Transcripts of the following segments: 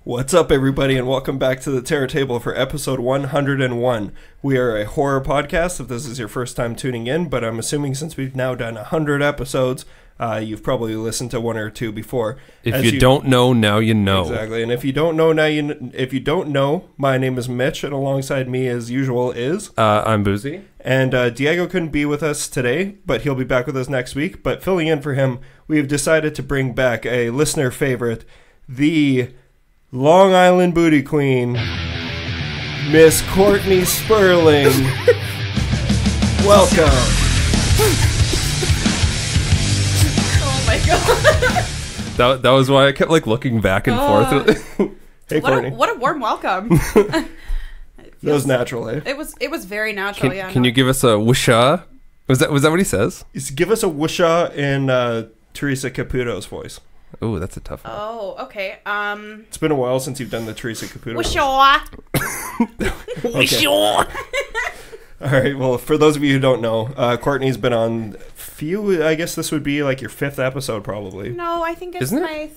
What's up, everybody, and welcome back to the Terror Table for episode 101. We are a horror podcast if this is your first time tuning in, but I'm assuming since we've now done 100 episodes, you've probably listened to one or two before. If you don't know, now you know. Exactly, and if you don't know, if you don't know, my name is Mitch, and alongside me, as usual, is... I'm Busey. And Diego couldn't be with us today, but he'll be back with us next week. But filling in for him, we've decided to bring back a listener favorite, the... Long Island Booty Queen, Miss Courtney Sperling. Welcome. Oh my god. That was why I kept looking back and forth. Hey, Courtney. What a warm welcome. That was natural, eh? It was very natural. Can you give us a whoosha? Was that what he says? Give us a whoosha in Teresa Caputo's voice. Oh, that's a tough one. Oh, okay. It's been a while since you've done the Teresa Caputo voice. Whishaw. All right, well, for those of you who don't know, Courtney's been on I guess this would be like your fifth episode, probably. No, I think it's Isn't it? my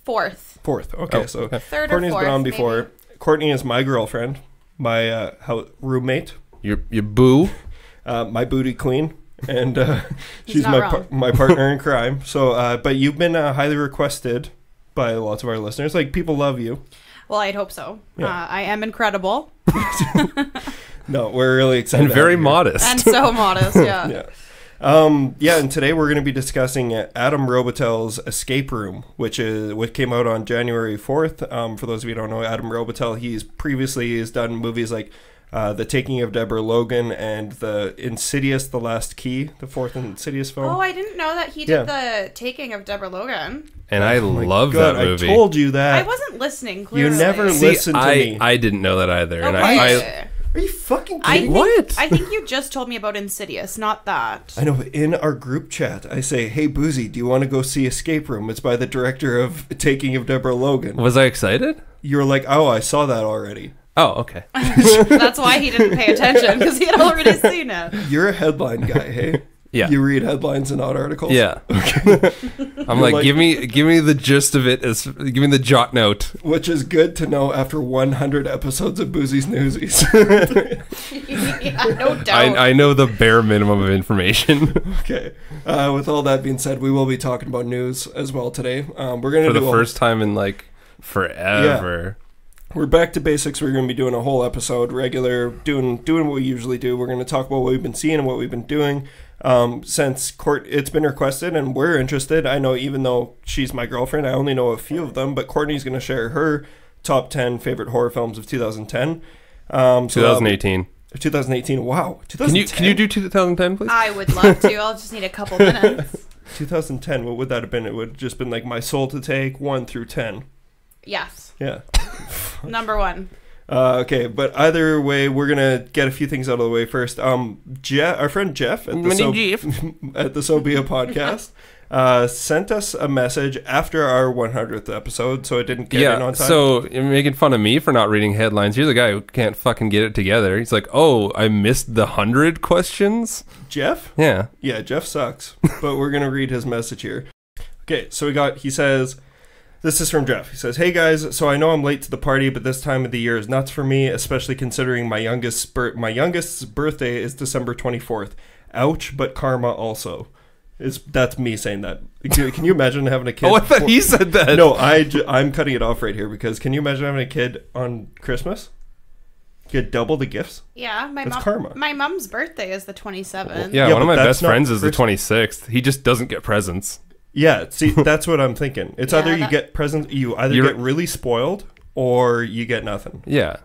fourth. Fourth, okay, Oh, so okay. Third Courtney's or fourth, been on before. maybe. Courtney is my girlfriend, my roommate, Your boo. my booty queen. And He's she's not my partner in crime. So, but you've been highly requested by lots of our listeners. Like, people love you. Well, I'd hope so. Yeah. I am incredible. No, we're really excited. And to have very you here. modest. And so modest, yeah. Yeah. And today we're going to be discussing Adam Robitel's Escape Room, which came out on January 4th. For those of you who don't know, Adam Robitel, he's done movies like The Taking of Deborah Logan and the Insidious, The Last Key, the fourth Insidious film. Oh, I didn't know that he did the Taking of Deborah Logan. And I love God, that movie. I told you that. I wasn't listening, clearly. You never listened to me. I didn't know that either. And Okay. Are you fucking I kidding think, me? I think you just told me about Insidious, not that. I know, in our group chat, I say, hey, Busey, do you want to go see Escape Room? It's by the director of Taking of Deborah Logan. Was I excited? You were like, oh, I saw that already. Oh, okay. That's why he didn't pay attention, because he had already seen it. You're a headline guy, hey? Yeah. You read headlines and not articles? Yeah. I'm like, give me the gist of it. Give me the jot note. Which is good to know after 100 episodes of Boozy's Newsies. Yeah, no doubt. I know the bare minimum of information. Okay. With all that being said, we will be talking about news as well today. We're going to For the first time in like forever. We're back to basics. We're going to be doing a whole episode, regular, doing what we usually do. We're going to talk about what we've been seeing and what we've been doing. Since it's been requested and we're interested. I know, even though she's my girlfriend, I only know a few of them, but Courtney's going to share her top 10 favorite horror films of 2010. 2018. 2018. Wow. 2010? Can you do 2010, please? I would love to. I'll just need a couple minutes. 2010. What would that have been? It would have just been like My Soul to Take, 1 through 10. Yes. Yeah. Number one. Okay, but either way, we're gonna get a few things out of the way first. Our friend Jeff at the Sobia podcast sent us a message after our 100th episode, so it didn't get in on time. So you're making fun of me for not reading headlines. You're the guy who can't fucking get it together. He's like, oh, I missed the 100 questions? Jeff? Yeah. Yeah, Jeff sucks, but we're gonna read his message here. Okay, so he says... This is from Jeff. He says, hey guys, so I know I'm late to the party, but this time of the year is nuts for me, especially considering my youngest's birthday is December 24th. Ouch, but karma also. That's me saying that. Can you imagine having a kid? Oh, I thought he said that. No, I'm cutting it off right here because can you imagine having a kid on Christmas? You get double the gifts? Yeah, karma. My mom's birthday is the 27th. Yeah, one of my but best that's not friends is the 26th. He just doesn't get presents. Yeah, see, that's what I'm thinking. It's either you get presents, you either You're- get really spoiled or you get nothing. Yeah.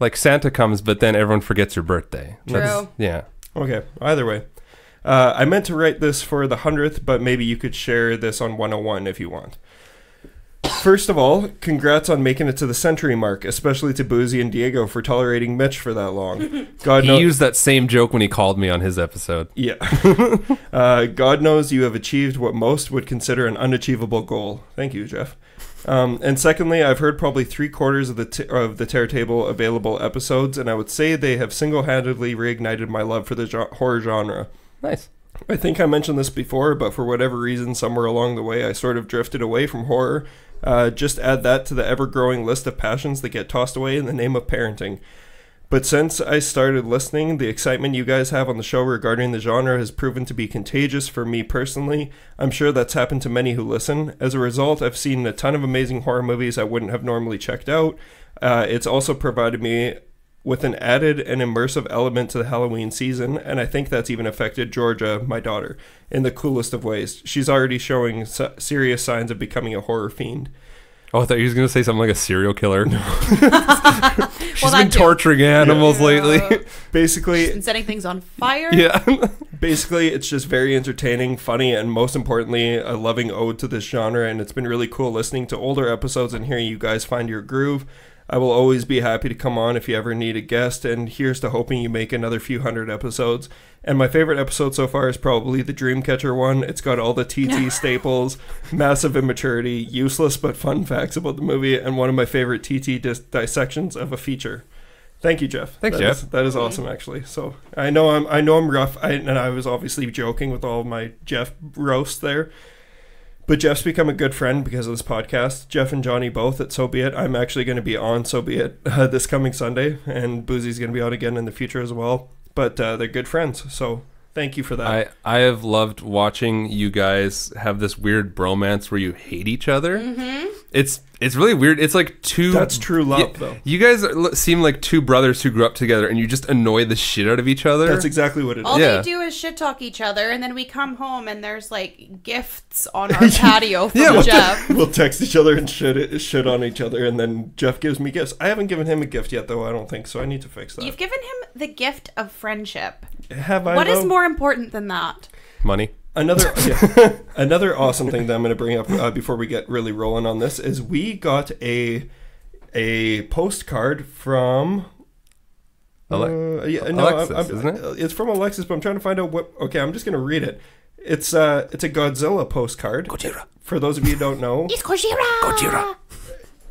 Like Santa comes, but then everyone forgets your birthday. True. Yeah. Okay, either way. I meant to write this for the 100th, but maybe you could share this on 101 if you want. First of all, congrats on making it to the century mark, especially to Busey and Diego for tolerating Mitch for that long. He used that same joke when he called me on his episode. Yeah. God knows you have achieved what most would consider an unachievable goal. Thank you, Jeff. And secondly, I've heard probably 3/4 of the Terror Table available episodes, and I would say they have single-handedly reignited my love for the horror genre. Nice. I think I mentioned this before, but for whatever reason, somewhere along the way, I sort of drifted away from horror Just add that to the ever-growing list of passions that get tossed away in the name of parenting. But since I started listening, the excitement you guys have on the show regarding the genre has proven to be contagious for me personally. I'm sure that's happened to many who listen. As a result, I've seen a ton of amazing horror movies I wouldn't have normally checked out. It's also provided me with an added and immersive element to the Halloween season, and I think that's even affected Georgia, my daughter, in the coolest of ways. She's already showing serious signs of becoming a horror fiend. Oh, I thought you was going to say something like a serial killer. She's Well, been torturing animals Yeah. lately. Basically, And setting things on fire. Yeah. Basically, it's just very entertaining, funny, and most importantly, a loving ode to this genre, and it's been really cool listening to older episodes and hearing you guys find your groove. I will always be happy to come on if you ever need a guest, and here's to hoping you make another few hundred episodes. And my favorite episode so far is probably the Dreamcatcher one. It's got all the TT staples, massive immaturity, useless but fun facts about the movie, and one of my favorite TT dissections of a feature. Thank you, Jeff. Thanks, Jeff. That is awesome, actually. So I know I'm rough, and I was obviously joking with all of my Jeff roasts there. But Jeff's become a good friend because of this podcast. Jeff and Johnny both at So Be It. I'm actually going to be on So Be It this coming Sunday, and Busey's going to be on again in the future as well. But they're good friends, so thank you for that. I have loved watching you guys have this weird bromance where you hate each other. Mm-hmm. It's really weird. It's like two... That's true love, though. You guys seem like two brothers who grew up together, and you just annoy the shit out of each other. That's exactly what it is. All Yeah. they do is shit talk each other, and then we come home and there's like gifts on our patio from Yeah, Jeff. We'll text each other and shit on each other, and then Jeff gives me gifts. I haven't given him a gift yet, though, I don't think, so I need to fix that. You've given him the gift of friendship. Have I, What is though? more important than that? Money. Another awesome thing that I'm going to bring up before we get really rolling on this is we got a postcard from Alexis, isn't it? It's from Alexis, but I'm trying to find out what. Okay, I'm just going to read it. It's a Godzilla postcard. Gojira. For those of you who don't know, It's Gojira!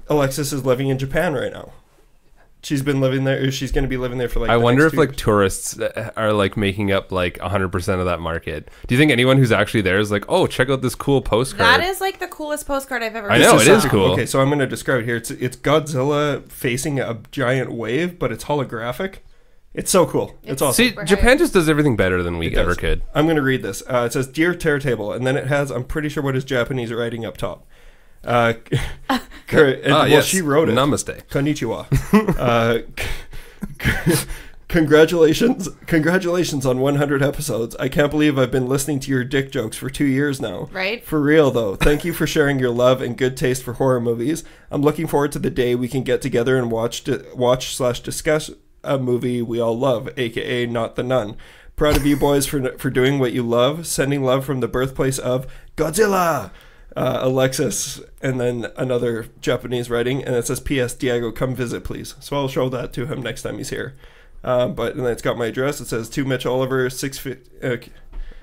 Alexis is living in Japan right now. She's been living there. Or she's going to be living there for like. I the wonder next if 2 like years. tourists are like making up like 100% of that market. Do you think anyone who's actually there is like, oh, check out this cool postcard? That is like the coolest postcard I've ever I seen. know, This it is cool. Okay, so I'm going to describe it here. It's Godzilla facing a giant wave, but it's holographic. It's so cool. It's awesome. See, Super Japan just does everything better than we It ever does. could. I'm going to read this. It says, Dear Tear Table, and then it has, I'm pretty sure what is Japanese writing up top. Well, Yes. she wrote it. Namaste. Konnichiwa. Congratulations on 100 episodes. I can't believe I've been listening to your dick jokes for 2 years now. Right? For real, though. Thank you for sharing your love and good taste for horror movies. I'm looking forward to the day we can get together and watch/discuss a movie we all love, aka Not the Nun. Proud of you boys for doing what you love. Sending love from the birthplace of Godzilla. Alexis, and then another Japanese writing, and it says, P.S. Diego, come visit, please. So I'll show that to him next time he's here. And then it's got my address. It says, to Mitch Oliver, 6 feet. Okay.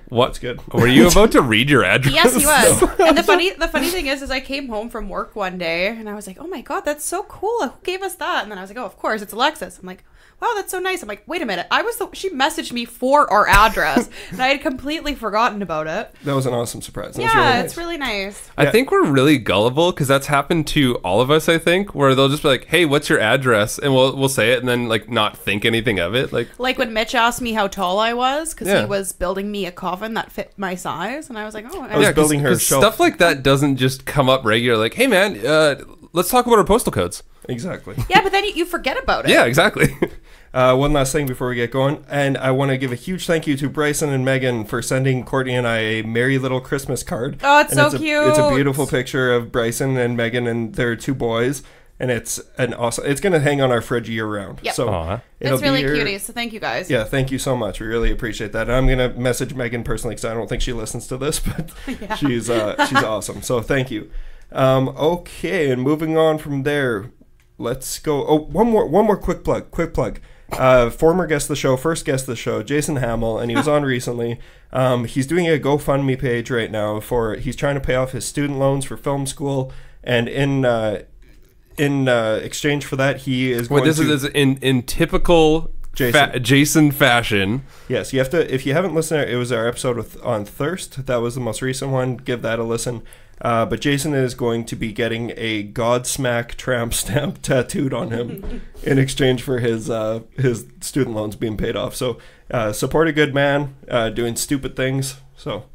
What? That's good. Were you about to read your address? Yes, he was. And the funny thing is I came home from work one day and I was like, oh my God, that's so cool. Who gave us that? And then I was like, oh, of course, it's Alexis. I'm like, wow, that's so nice. I'm like, wait a minute. She messaged me for our address and I had completely forgotten about it. That was an awesome surprise. That was Yeah, really nice. it's really nice. I think we're really gullible because that's happened to all of us, I think, where they'll just be like, hey, what's your address? And we'll say it and then like not think anything of it. Like Like when Mitch asked me how tall I was because Yeah. he was building me a coffin that fit my size. And I was like, oh, I was building her 'cause shelf. stuff like that doesn't just come up regular. Like, hey, man, let's talk about our postal codes. Exactly. yeah, but then you forget about it. Yeah, exactly. One last thing before we get going, and I want to give a huge thank you to Bryson and Megan for sending Courtney and I a merry little Christmas card. Oh, it's And so cute. It's a beautiful cute. picture of Bryson and Megan and their 2 boys, and it's an awesome. It's going to hang on our fridge year round. Yep. So Aw. it'll It's really be here. cutie. So thank you guys. Yeah, thank you so much. We really appreciate that. And I'm going to message Megan personally because I don't think she listens to this, but Yeah. she's awesome. So thank you. Okay, and moving on from there, let's go. Oh, one more quick plug. Former guest of the show, first guest of the show, Jason Hamill, and he was on recently. He's doing a GoFundMe page right now he's trying to pay off his student loans for film school, and in exchange for that, he is going Wait, this to... is in typical Jason fashion. Yes, you have to. If you haven't listened, it was our episode on Thirst. That was the most recent one. Give that a listen. But Jason is going to be getting a Godsmack tramp stamp tattooed on him in exchange for his student loans being paid off. So support a good man doing stupid things. So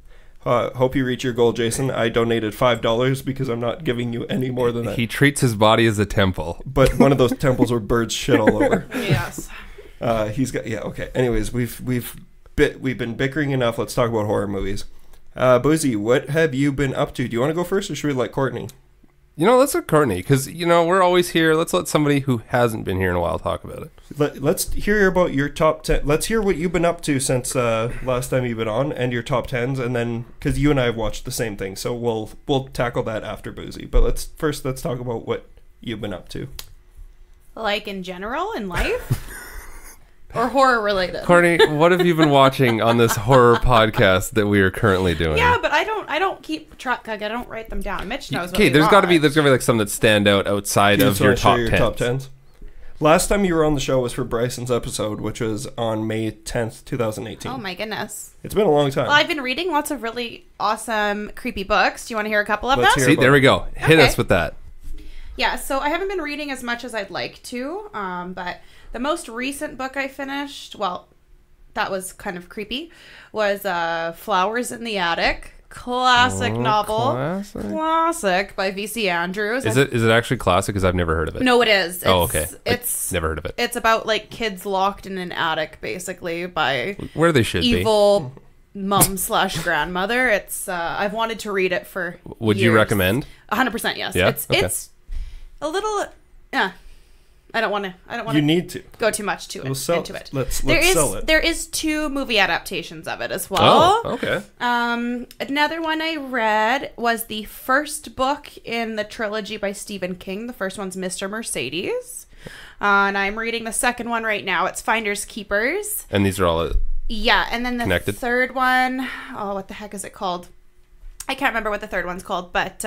hope you reach your goal, Jason. I donated $5 because I'm not giving you any more than that. He treats his body as a temple. But one of those temples where birds shit all over. Yes. He's got okay. Anyways, we've been bickering enough. Let's talk about horror movies. Busey, what have you been up to? Do you want to go first, or should we let Courtney? Let's let Courtney, because we're always here. Let's let somebody who hasn't been here in a while talk about it. Let's hear about your top 10. Let's hear what you've been up to since last time you've been on, and your top 10s, and then because you and I have watched the same thing, so we'll tackle that after Busey. But let's talk about what you've been up to. Like in general in life. Or horror related. Courtney, what have you been watching on this horror podcast that we are currently doing? Yeah, but I don't keep track. I don't write them down. Mitch knows. Okay, there's got to be like some that stand out outside of your top 10s. Last time you were on the show was for Bryson's episode, which was on May 10th, 2018. Oh my goodness. It's been a long time. Well, I've been reading lots of really awesome creepy books. Do you want to hear a couple of Let's them? hear See, there we go. Hit us with that. Yeah, so I haven't been reading as much as I'd like to, but the most recent book I finished, well, that was kind of creepy, was Flowers in the Attic. Classic novel. Classic by V.C. Andrews. Is it actually classic? Because I've never heard of it. No, it is. Okay. It's never heard of it. It's about like kids locked in an attic, basically, by where they should evil mom/grandmother. It's I've wanted to read it for Would years. you recommend? 100%, yes. Yeah? It's a little I don't want to. You need to go too much into it. Let's sell it. There is 2 movie adaptations of it as well. Oh, okay. Another one I read was the first book in the trilogy by Stephen King. The first one's Mr. Mercedes, and I'm reading the second one right now. It's Finders Keepers. And these are all and then the connected? Third one. Oh, what the heck is it called? I can't remember what the third one's called, but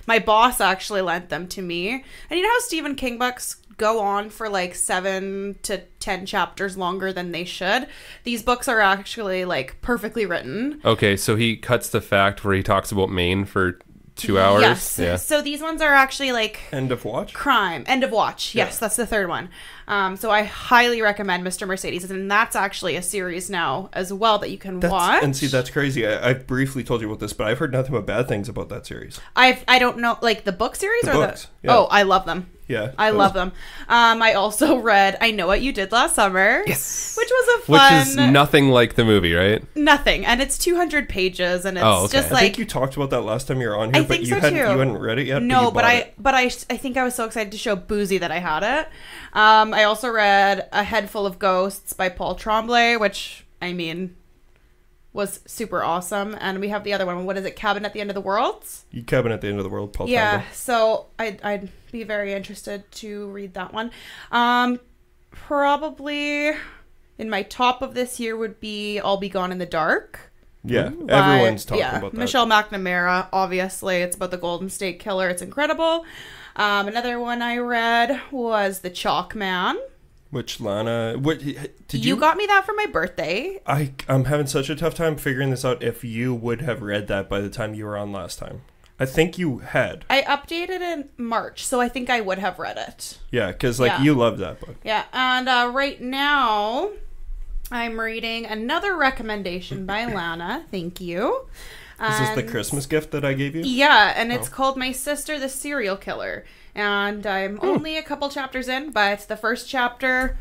my boss actually lent them to me. And you know how Stephen King books go on for like 7 to 10 chapters longer than they should? These books are actually like perfectly written. Okay, so he cuts the fact where he talks about Maine for 2 hours. Yes. Yeah. So these ones are actually like End of Watch? Crime. End of Watch. Yes, that's the third one. So I highly recommend Mr. Mercedes, and that's actually a series now as well that you can watch. And see, that's crazy. I briefly told you about this, but I've heard nothing but bad things about that series. I don't know, like the book series the or books, the. yeah. Oh, I love them. Yeah, I love them. I also read I Know What You Did Last Summer. Yes. Which was a fun. Which is nothing like the movie, right? Nothing. And it's 200 pages, and it's just like. I think you talked about that last time you were on here, I but think you hadn't read it yet. No, but I think I was so excited to show Busey that I had it. I also read A Head Full of Ghosts by Paul Tremblay, which, I mean, was super awesome. And we have the other one. What is it? Cabin at the End of the World? Cabin at the End of the World, Paul Tremblay. So I'd be very interested to read that one. Probably in my top of this year would be I'll Be Gone in the Dark. Yeah, everyone's talking about that. Michelle McNamara, obviously. It's about the Golden State Killer. It's incredible. Another one I read was The Chalk Man. Which Lana... You got me that for my birthday. I'm having such a tough time figuring this out if you would have read that by the time you were on last time. I think you had. I updated in March, so I think I would have read it. Yeah, because you love that book. Yeah, and right now I'm reading another recommendation by Lana. Thank you. Is this the Christmas gift that I gave you? Yeah, and it's called My Sister the Serial Killer. And I'm only a couple chapters in, but the first chapter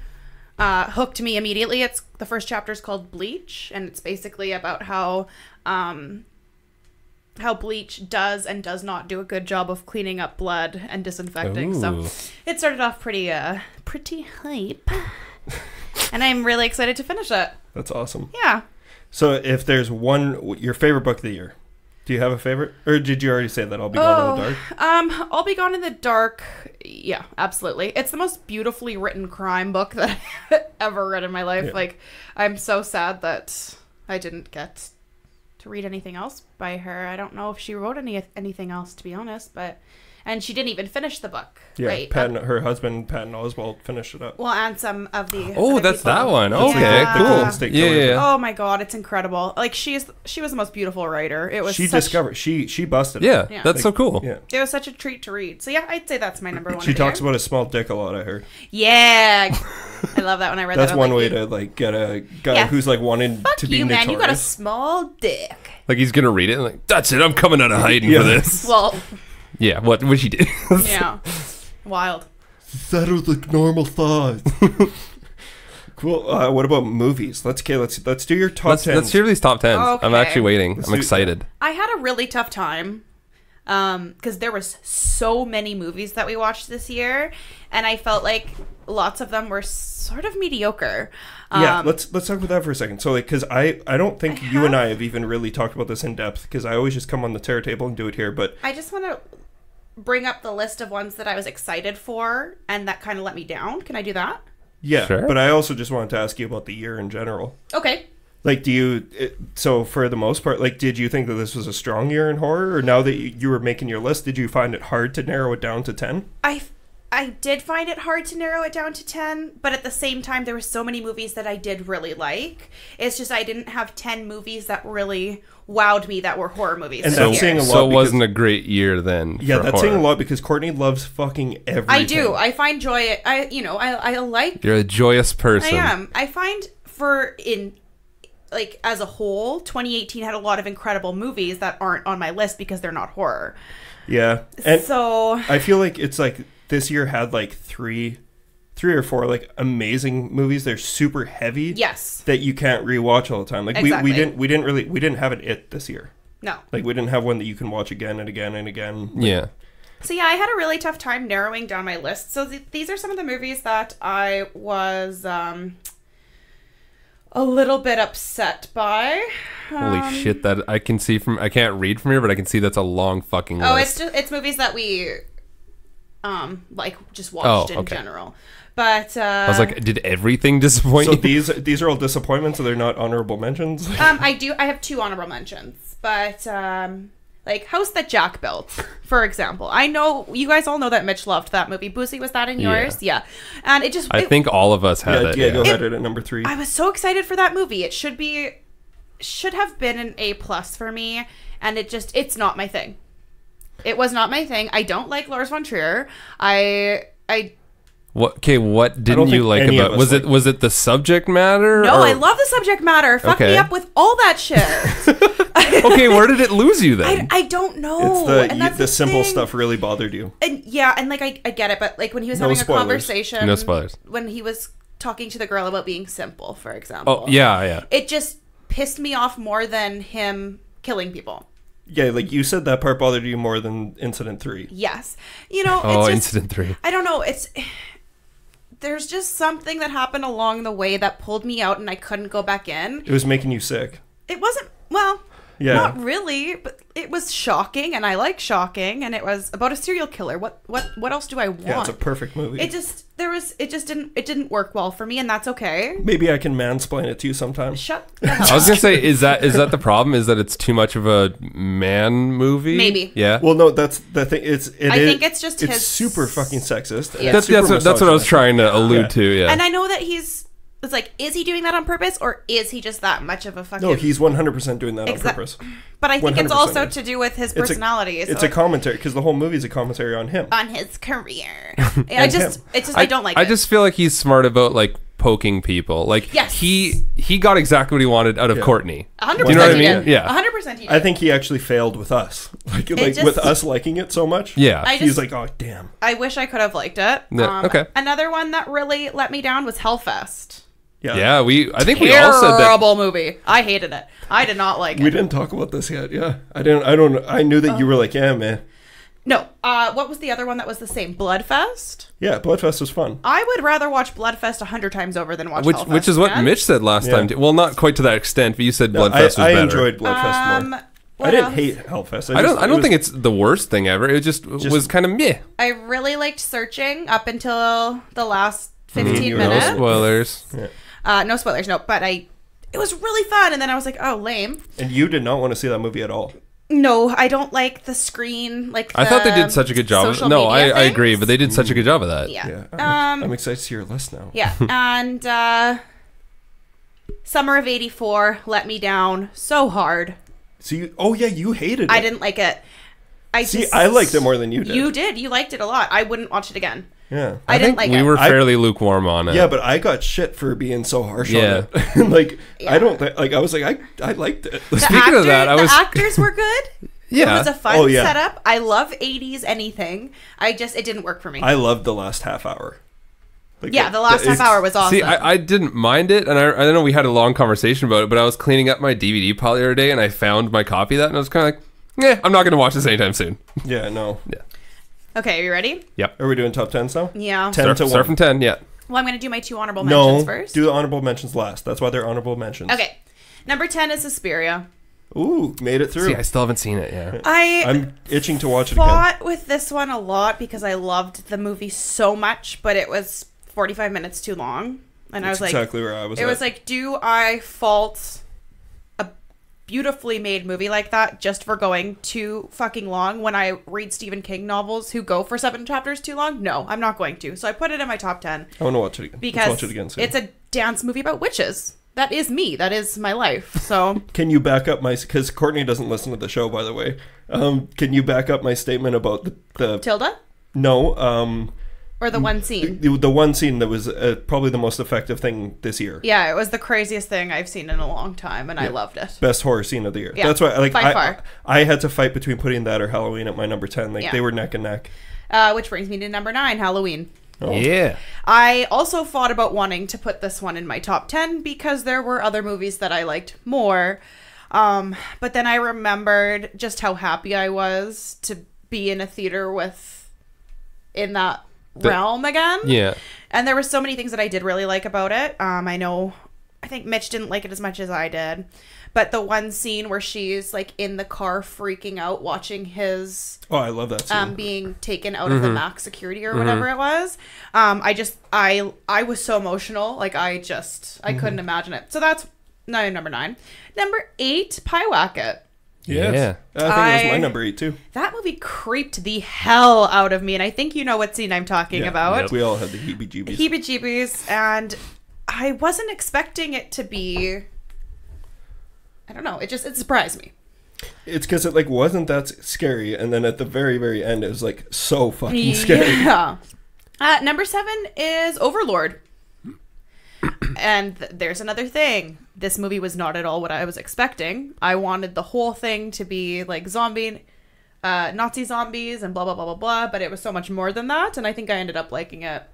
hooked me immediately. The first chapter is called Bleach, and it's basically about how bleach does and does not do a good job of cleaning up blood and disinfecting. Ooh. So it started off pretty hype. And I'm really excited to finish it. That's awesome. Yeah. So if there's your favorite book of the year, do you have a favorite? Or did you already say that I'll Be Gone in the Dark? I'll Be Gone in the Dark. Yeah, absolutely. It's the most beautifully written crime book that I've ever read in my life. Yeah. Like, I'm so sad that I didn't get to read anything else by her. I don't know if she wrote anything else, to be honest, but and she didn't even finish the book. Yeah, right? Patton, her husband Patton Oswalt finished it up. Well, and some of the Oh, other that's people. that one. That's Okay, Yeah. cool. Golden State Yeah, Killers. yeah. Oh my god, it's incredible. Like she was the most beautiful writer. It was She such, discovered she busted it. Yeah, Yeah. that's so cool. Yeah. It was such a treat to read. So yeah, I'd say that's my number one. She of the talks year. about a small dick a lot, I heard. Yeah, I love that when I read That's that. one way to like get a guy Yeah. who's like wanting Fuck to be you, man. notorious. You got a small dick. Like he's gonna read it and like, that's it. I'm coming out of hiding Yeah. for this. Well, Yeah, what she did? yeah, wild. Settle the normal size. Cool. What about movies? Let's do your top Let's 10. hear these top 10s. I'm Okay. actually waiting. Let's I'm do- excited. I had a really tough time because there was so many movies that we watched this year, and I felt like lots of them were sort of mediocre. Yeah, let's talk about that for a second. So, like, because I don't think you and I have even really talked about this in depth, because I always just come on the terror table and do it here. But I just want to bring up the list of ones that I was excited for and that kind of let me down. Can I do that? yeah, Sure. but I also just wanted to ask you about the year in general. Okay. Like, so for the most part, like, did you think that this was a strong year in horror, or now that you were making your list, did you find it hard to narrow it down to 10? I did find it hard to narrow it down to 10, but at the same time, there were so many movies that I did really like. It's just I didn't have 10 movies that really wowed me that were horror movies. And this that's year. saying a lot. So it because- wasn't a great year then. Yeah, for that's saying a horror. lot because Courtney loves fucking everything. I do. I find joy. I like. You're a joyous person. I am. I find as a whole, 2018 had a lot of incredible movies that aren't on my list because they're not horror. Yeah, and So I feel like it's like this year had like three or four like amazing movies. They're super heavy. yes, That you can't rewatch all the time. Like Exactly. we didn't have it this year. no. Like we didn't have one that you can watch again and again and again. Yeah. So yeah, I had a really tough time narrowing down my list. So these are some of the movies that I was a little bit upset by. Holy shit! That I can see from. I can't read from here, but I can see that's a long fucking list. Oh, it's movies that we just watched in okay. general. But I was like, did everything disappoint So you? these are all disappointments, so they're not honorable mentions. I have two honorable mentions, but like House That Jack Built, for example. I know you guys all know that Mitch loved that movie. Busey, was that in yours? Yeah. And it just I think all of us had it. yeah, go Yeah. ahead at number 3. I was so excited for that movie. It should have been an A+ for me, and it's not my thing. It was not my thing. I don't like Lars von Trier. What don't didn't you think like any about? of us Was it the subject matter? No, or- I love the subject matter. Fuck Okay. me up with all that shit. Okay, where did it lose you then? I don't know. It's and that's the simple thing. stuff really bothered you. And yeah, and like I get it, but like when he was No having spoilers. a conversation, No spoilers. When he was talking to the girl about being simple, for example. Oh yeah. It just pissed me off more than him killing people. Yeah, like you said that part bothered you more than Incident 3. Yes, you know. Oh, it's just, Incident 3. I don't know. There's just something that happened along the way that pulled me out, and I couldn't go back in. It was making you sick. It wasn't well. Yeah. Not really, but it was shocking, and I like shocking, and it was about a serial killer. What else do I want? Yeah, it's a perfect movie. It didn't work well for me, and that's okay. Maybe I can mansplain it to you sometime. Shut the hell I was up. gonna say, is that the problem? Is that it's too much of a man movie? Maybe. Yeah. Well, no, that's the thing. I think it's just his- super fucking sexist. and Yeah. that's super what I was misogynistic. trying to allude Yeah. to. Yeah. And I know that it's like, is he doing that on purpose, or is he just that much of a fucking... No, he's 100% doing that on Exact- purpose. But I think it's 100% also is. to do with his It's a- personality. It's so a commentary because the whole movie is a commentary on him. on his career. And I don't like it. I just feel like he's smart about like poking people. Like Yes. he got exactly what he wanted out of Yeah. Courtney. 100% Do you know what I he mean? did. Yeah. 100% he did. I think he actually failed with us. Like just- with us liking it so much. Yeah. I He's just- like, oh damn. I wish I could have liked it. Yeah, okay. Another one that really let me down was Hellfest. Yeah. Yeah, I think we all said that. Terrible movie. I hated it. I did not like it. We didn't talk about this yet. Yeah. I knew that you were like, yeah, man. No. What was the other one that was the same? Bloodfest? Yeah, Bloodfest was fun. I would rather watch Bloodfest 100 times over than watch Hellfest. Which is what man. Mitch said last Yeah. time. Well, not quite to that extent, but you said No, Bloodfest was I better. enjoyed Bloodfest more. What I didn't else? hate Hellfest. I don't think it's the worst thing ever. It just was kind of meh. I really liked Searching up until the last 15 you were minutes. No spoilers. No spoilers, no. But it was really fun, and then I was like, oh, lame. And you did not want to see that movie at all. No, I don't like the screen. Like I thought they did such a good job. No, I agree, but they did such a good job of that. Yeah. I'm excited to see your list now. Yeah. And Summer of '84 let me down so hard. So you hated it. I didn't like it. I liked it more than you did. You did. You liked it a lot. I wouldn't watch it again. Yeah. I didn't like it. We were fairly lukewarm on it. Yeah, but I got shit for being so harsh on it. I don't I was like, I liked it. Speaking of that, the actors were good. Yeah. It was a fun setup. I love 80s anything. It didn't work for me. I loved the last half hour. The last half hour was awesome. See, I didn't mind it, and I know we had a long conversation about it, but I was cleaning up my DVD pile the other day, and I found my copy of that, and I was kind of like, I'm not going to watch this anytime soon. Yeah, no. Yeah. Okay, are you ready? Yep. Are we doing top 10s now? Yeah. 10 to 1. Start from 10, yeah. Well, I'm going to do my 2 honorable mentions first. Do the honorable mentions last. That's why they're honorable mentions. Okay. Number 10 is Suspiria. Ooh, made it through. See, I still haven't seen it, yeah. I'm itching to watch it again. I fought with this one a lot because I loved the movie so much, but it was 45 minutes too long. And I was like... exactly where I was It was like, do I fault a beautifully made movie like that just for going too fucking long when I read Stephen King novels who go for 7 chapters too long? No, I'm not going to. So I put it in my top 10. I want to watch it again. Because let's watch it again soon. It's a dance movie about witches. That is me. That is my life. So can you back up my... Because Courtney doesn't listen to the show, by the way. Can you back up my statement about the Tilda? No. Or the one scene? The one scene that was probably the most effective thing this year. Yeah, it was the craziest thing I've seen in a long time, and I loved it. Best horror scene of the year. Yeah, that's why by far. I had to fight between putting that or Halloween at my number 10. They were neck and neck. Which brings me to number 9, Halloween. Oh. Yeah. I also thought about wanting to put this one in my top 10 because there were other movies that I liked more. But then I remembered just how happy I was to be in a theater in that realm again. Yeah. And there were so many things that I did really like about it. I think Mitch didn't like it as much as I did. But the one scene where she's like in the car freaking out watching his I love that scene. being taken out of the max security or whatever it was. I was so emotional. Like I couldn't imagine it. So that's number 9. Number 8, Pyewacket. Yes. Yeah. I think that was my number 8 too. That movie creeped the hell out of me, and I think you know what scene I'm talking about. Yep. We all had the heebie-jeebies. Heebie-jeebies, and I wasn't expecting it to be... I don't know. It surprised me. It's because it wasn't that scary, and then at the very, very end, it was so fucking scary. Yeah. Number 7 is Overlord. And there's another thing. This movie was not at all what I was expecting. I wanted the whole thing to be Nazi zombies and blah, blah, blah, blah, blah. But it was so much more than that. And I think I ended up liking it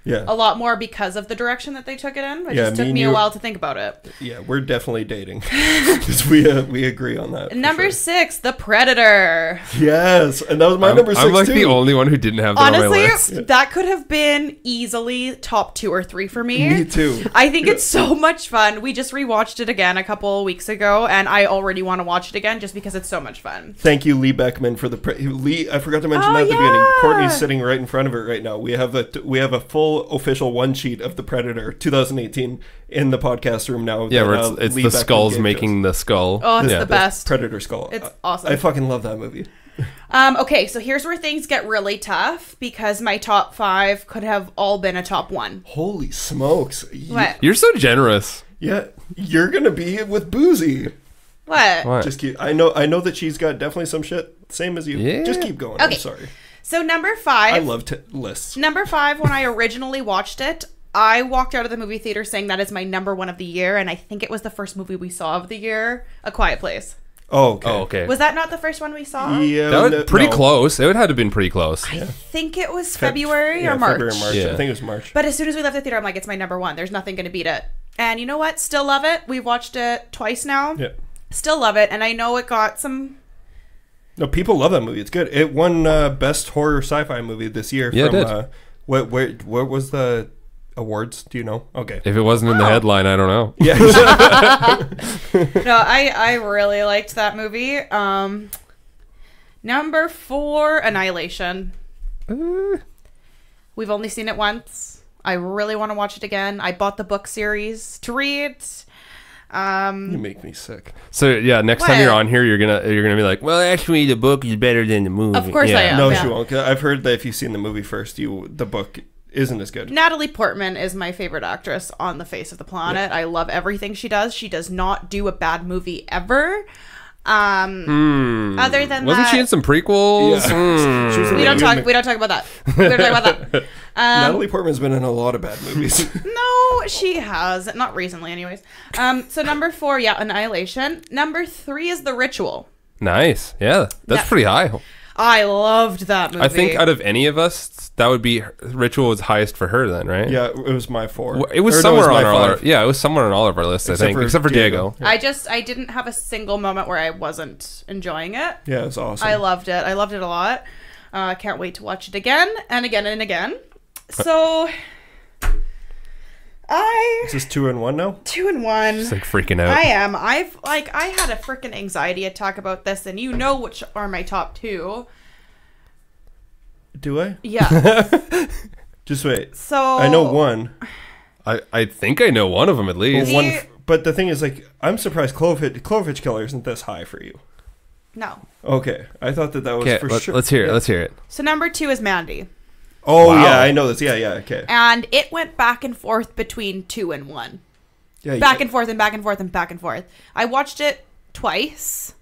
a lot more because of the direction that they took it in. It just took me a while to think about it. Yeah, we're definitely dating. Because we agree on that. Number 6, The Predator. Yes, and that was my number 6 I'm too. the only one who didn't have that on my list. Honestly, that could have been easily top 2 or 3 for me. Me too. I think it's so much fun. We just rewatched it again a couple weeks ago, and I already want to watch it again just because it's so much fun. Thank you, Lee Beckman, for Lee. I forgot to mention that at the beginning. Courtney's sitting right in front of it right now. We have a full official one sheet of The Predator 2018 in the podcast room now. Yeah, where it's the skulls making the skull. Oh, it's the best. Predator skull. It's awesome. I fucking love that movie. Okay, so here's where things get really tough because my top 5 could have all been a top 1. Holy smokes. What? You're so generous. Yeah, you're gonna be with Busey. What? Just keep. I know that she's got definitely some shit. Same as you. Yeah. Just keep going. Okay. I'm sorry. So number 5. I love lists. Number 5, when I originally watched it, I walked out of the movie theater saying that is my number 1 of the year, and I think it was the first movie we saw of the year, A Quiet Place. Oh, okay. Okay. Was that not the first one we saw? Yeah, that was pretty close. It would have to been pretty close. I think it was February or March. February or March. Yeah. I think it was March. But as soon as we left the theater, I'm like, it's my number 1. There's nothing going to beat it. And you know what? Still love it. We've watched it twice now. Yeah. Still love it. And I know it got some... No, people love that movie. It's good. It won best horror sci-fi movie this year. Yeah, from, it did. What was the awards? Do you know? Okay. If it wasn't in the headline, I don't know. Yeah. No, I really liked that movie. Number 4, Annihilation. We've only seen it once. I really want to watch it again. I bought the book series to read. You make me sick. So yeah, next time What? you're on here, you're gonna be like, well, actually, the book is better than the movie. Of course I am. No, yeah. she won't. 'Cause I've heard that if you've seen the movie first, the book isn't as good. Natalie Portman is my favorite actress on the face of the planet. I love everything she does. She does not do a bad movie ever. Other than Wasn't that, she in some prequels? Yeah. She was in we don't the- talk about that. We don't talk about that. Natalie Portman's been in a lot of bad movies. No, she has not recently, anyways. So number 4, Annihilation. Number 3 is The Ritual. Nice. Yeah, that's pretty high. I loved that movie. I think out of any of us, that would be Ritual was highest for her then, right? Yeah, it was my 4. It was Or no, somewhere my on all our, 5. yeah, it was somewhere on all of our lists, I think, except for Diego. Yeah. I didn't have a single moment where I wasn't enjoying it. Yeah, it's awesome. I loved it. I loved it a lot. Can't wait to watch it again and again and again. So Is this 2 and 1 now? 2 and 1. Just like freaking out. I am. I had a freaking anxiety attack about this, and you know which are my top 2. Do I? Yeah. Just wait. So I know one. I think I know one of them at least. The- But the thing is, like, I'm surprised Cloverfish Killer isn't this high for you. No. Okay, I thought that was Okay, for sure. let's hear it. Yeah. Let's hear it. So number 2 is Mandy, Oh Wow. yeah, I know this. Yeah, okay. and it went back and forth between 2 and 1. Yeah, Back and forth and back and forth and back and forth. I watched it twice,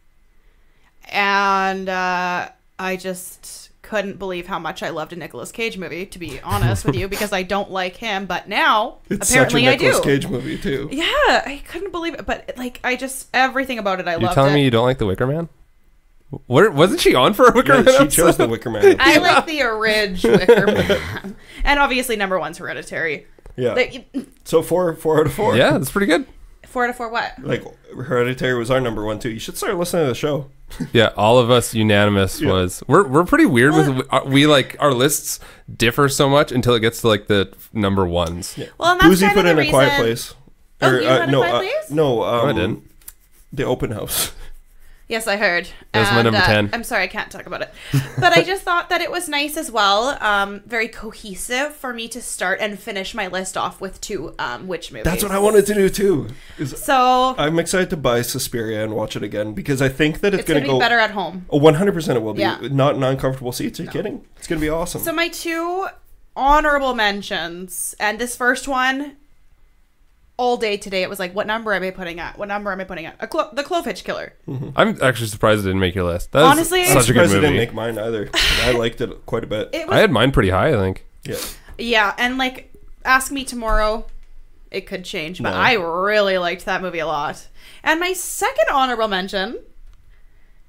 and I just couldn't believe how much I loved a Nicolas Cage movie, to be honest with you, because I don't like him, but now It's apparently such a I do. Nicolas Cage movie too. Yeah, I couldn't believe it, but like I just everything about it I You're loved telling it. me you don't like The Wicker Man? Wasn't she on for a Wicker Yeah, Man? she chose the Wicker Man. I like the original Wicker Man. And obviously number 1's Hereditary. Yeah. Like, So 4 out of 4. Yeah, that's pretty good. 4 out of 4 what? Like Hereditary was our number 1 too. You should start listening to the show. Yeah, all of us unanimous Yeah. was we're pretty weird with we like our lists differ so much until it gets to like the number ones. Yeah. Well, and that's Boozy kind put of in the a Quiet reason- Place. Oh, you had a no, Quiet Place? no, I didn't. The Open House. Yes, I heard. That was my number 10. I'm sorry, I can't talk about it. But I just thought that it was nice as well. Very cohesive for me to start and finish my list off with 2 witch movies. That's what I wanted to do too. So I'm excited to buy Suspiria and watch it again because I think that it's going going to to be go. better at home. Oh, 100% it will be. Yeah. Not in uncomfortable seats. Are you kidding? It's going to be awesome. So my 2 honorable mentions, and this first one, all day today, it was like, what number am I putting at? What number am I putting at? The Cloverfish Killer. I'm actually surprised it didn't make your list. That is Honestly, I'm I'm such a good surprised it didn't movie. make mine either. I liked it quite a bit. It I was, had mine pretty high, I think. Yeah. yeah, and like, ask me tomorrow, it could change, but No. I really liked that movie a lot. And my second honorable mention,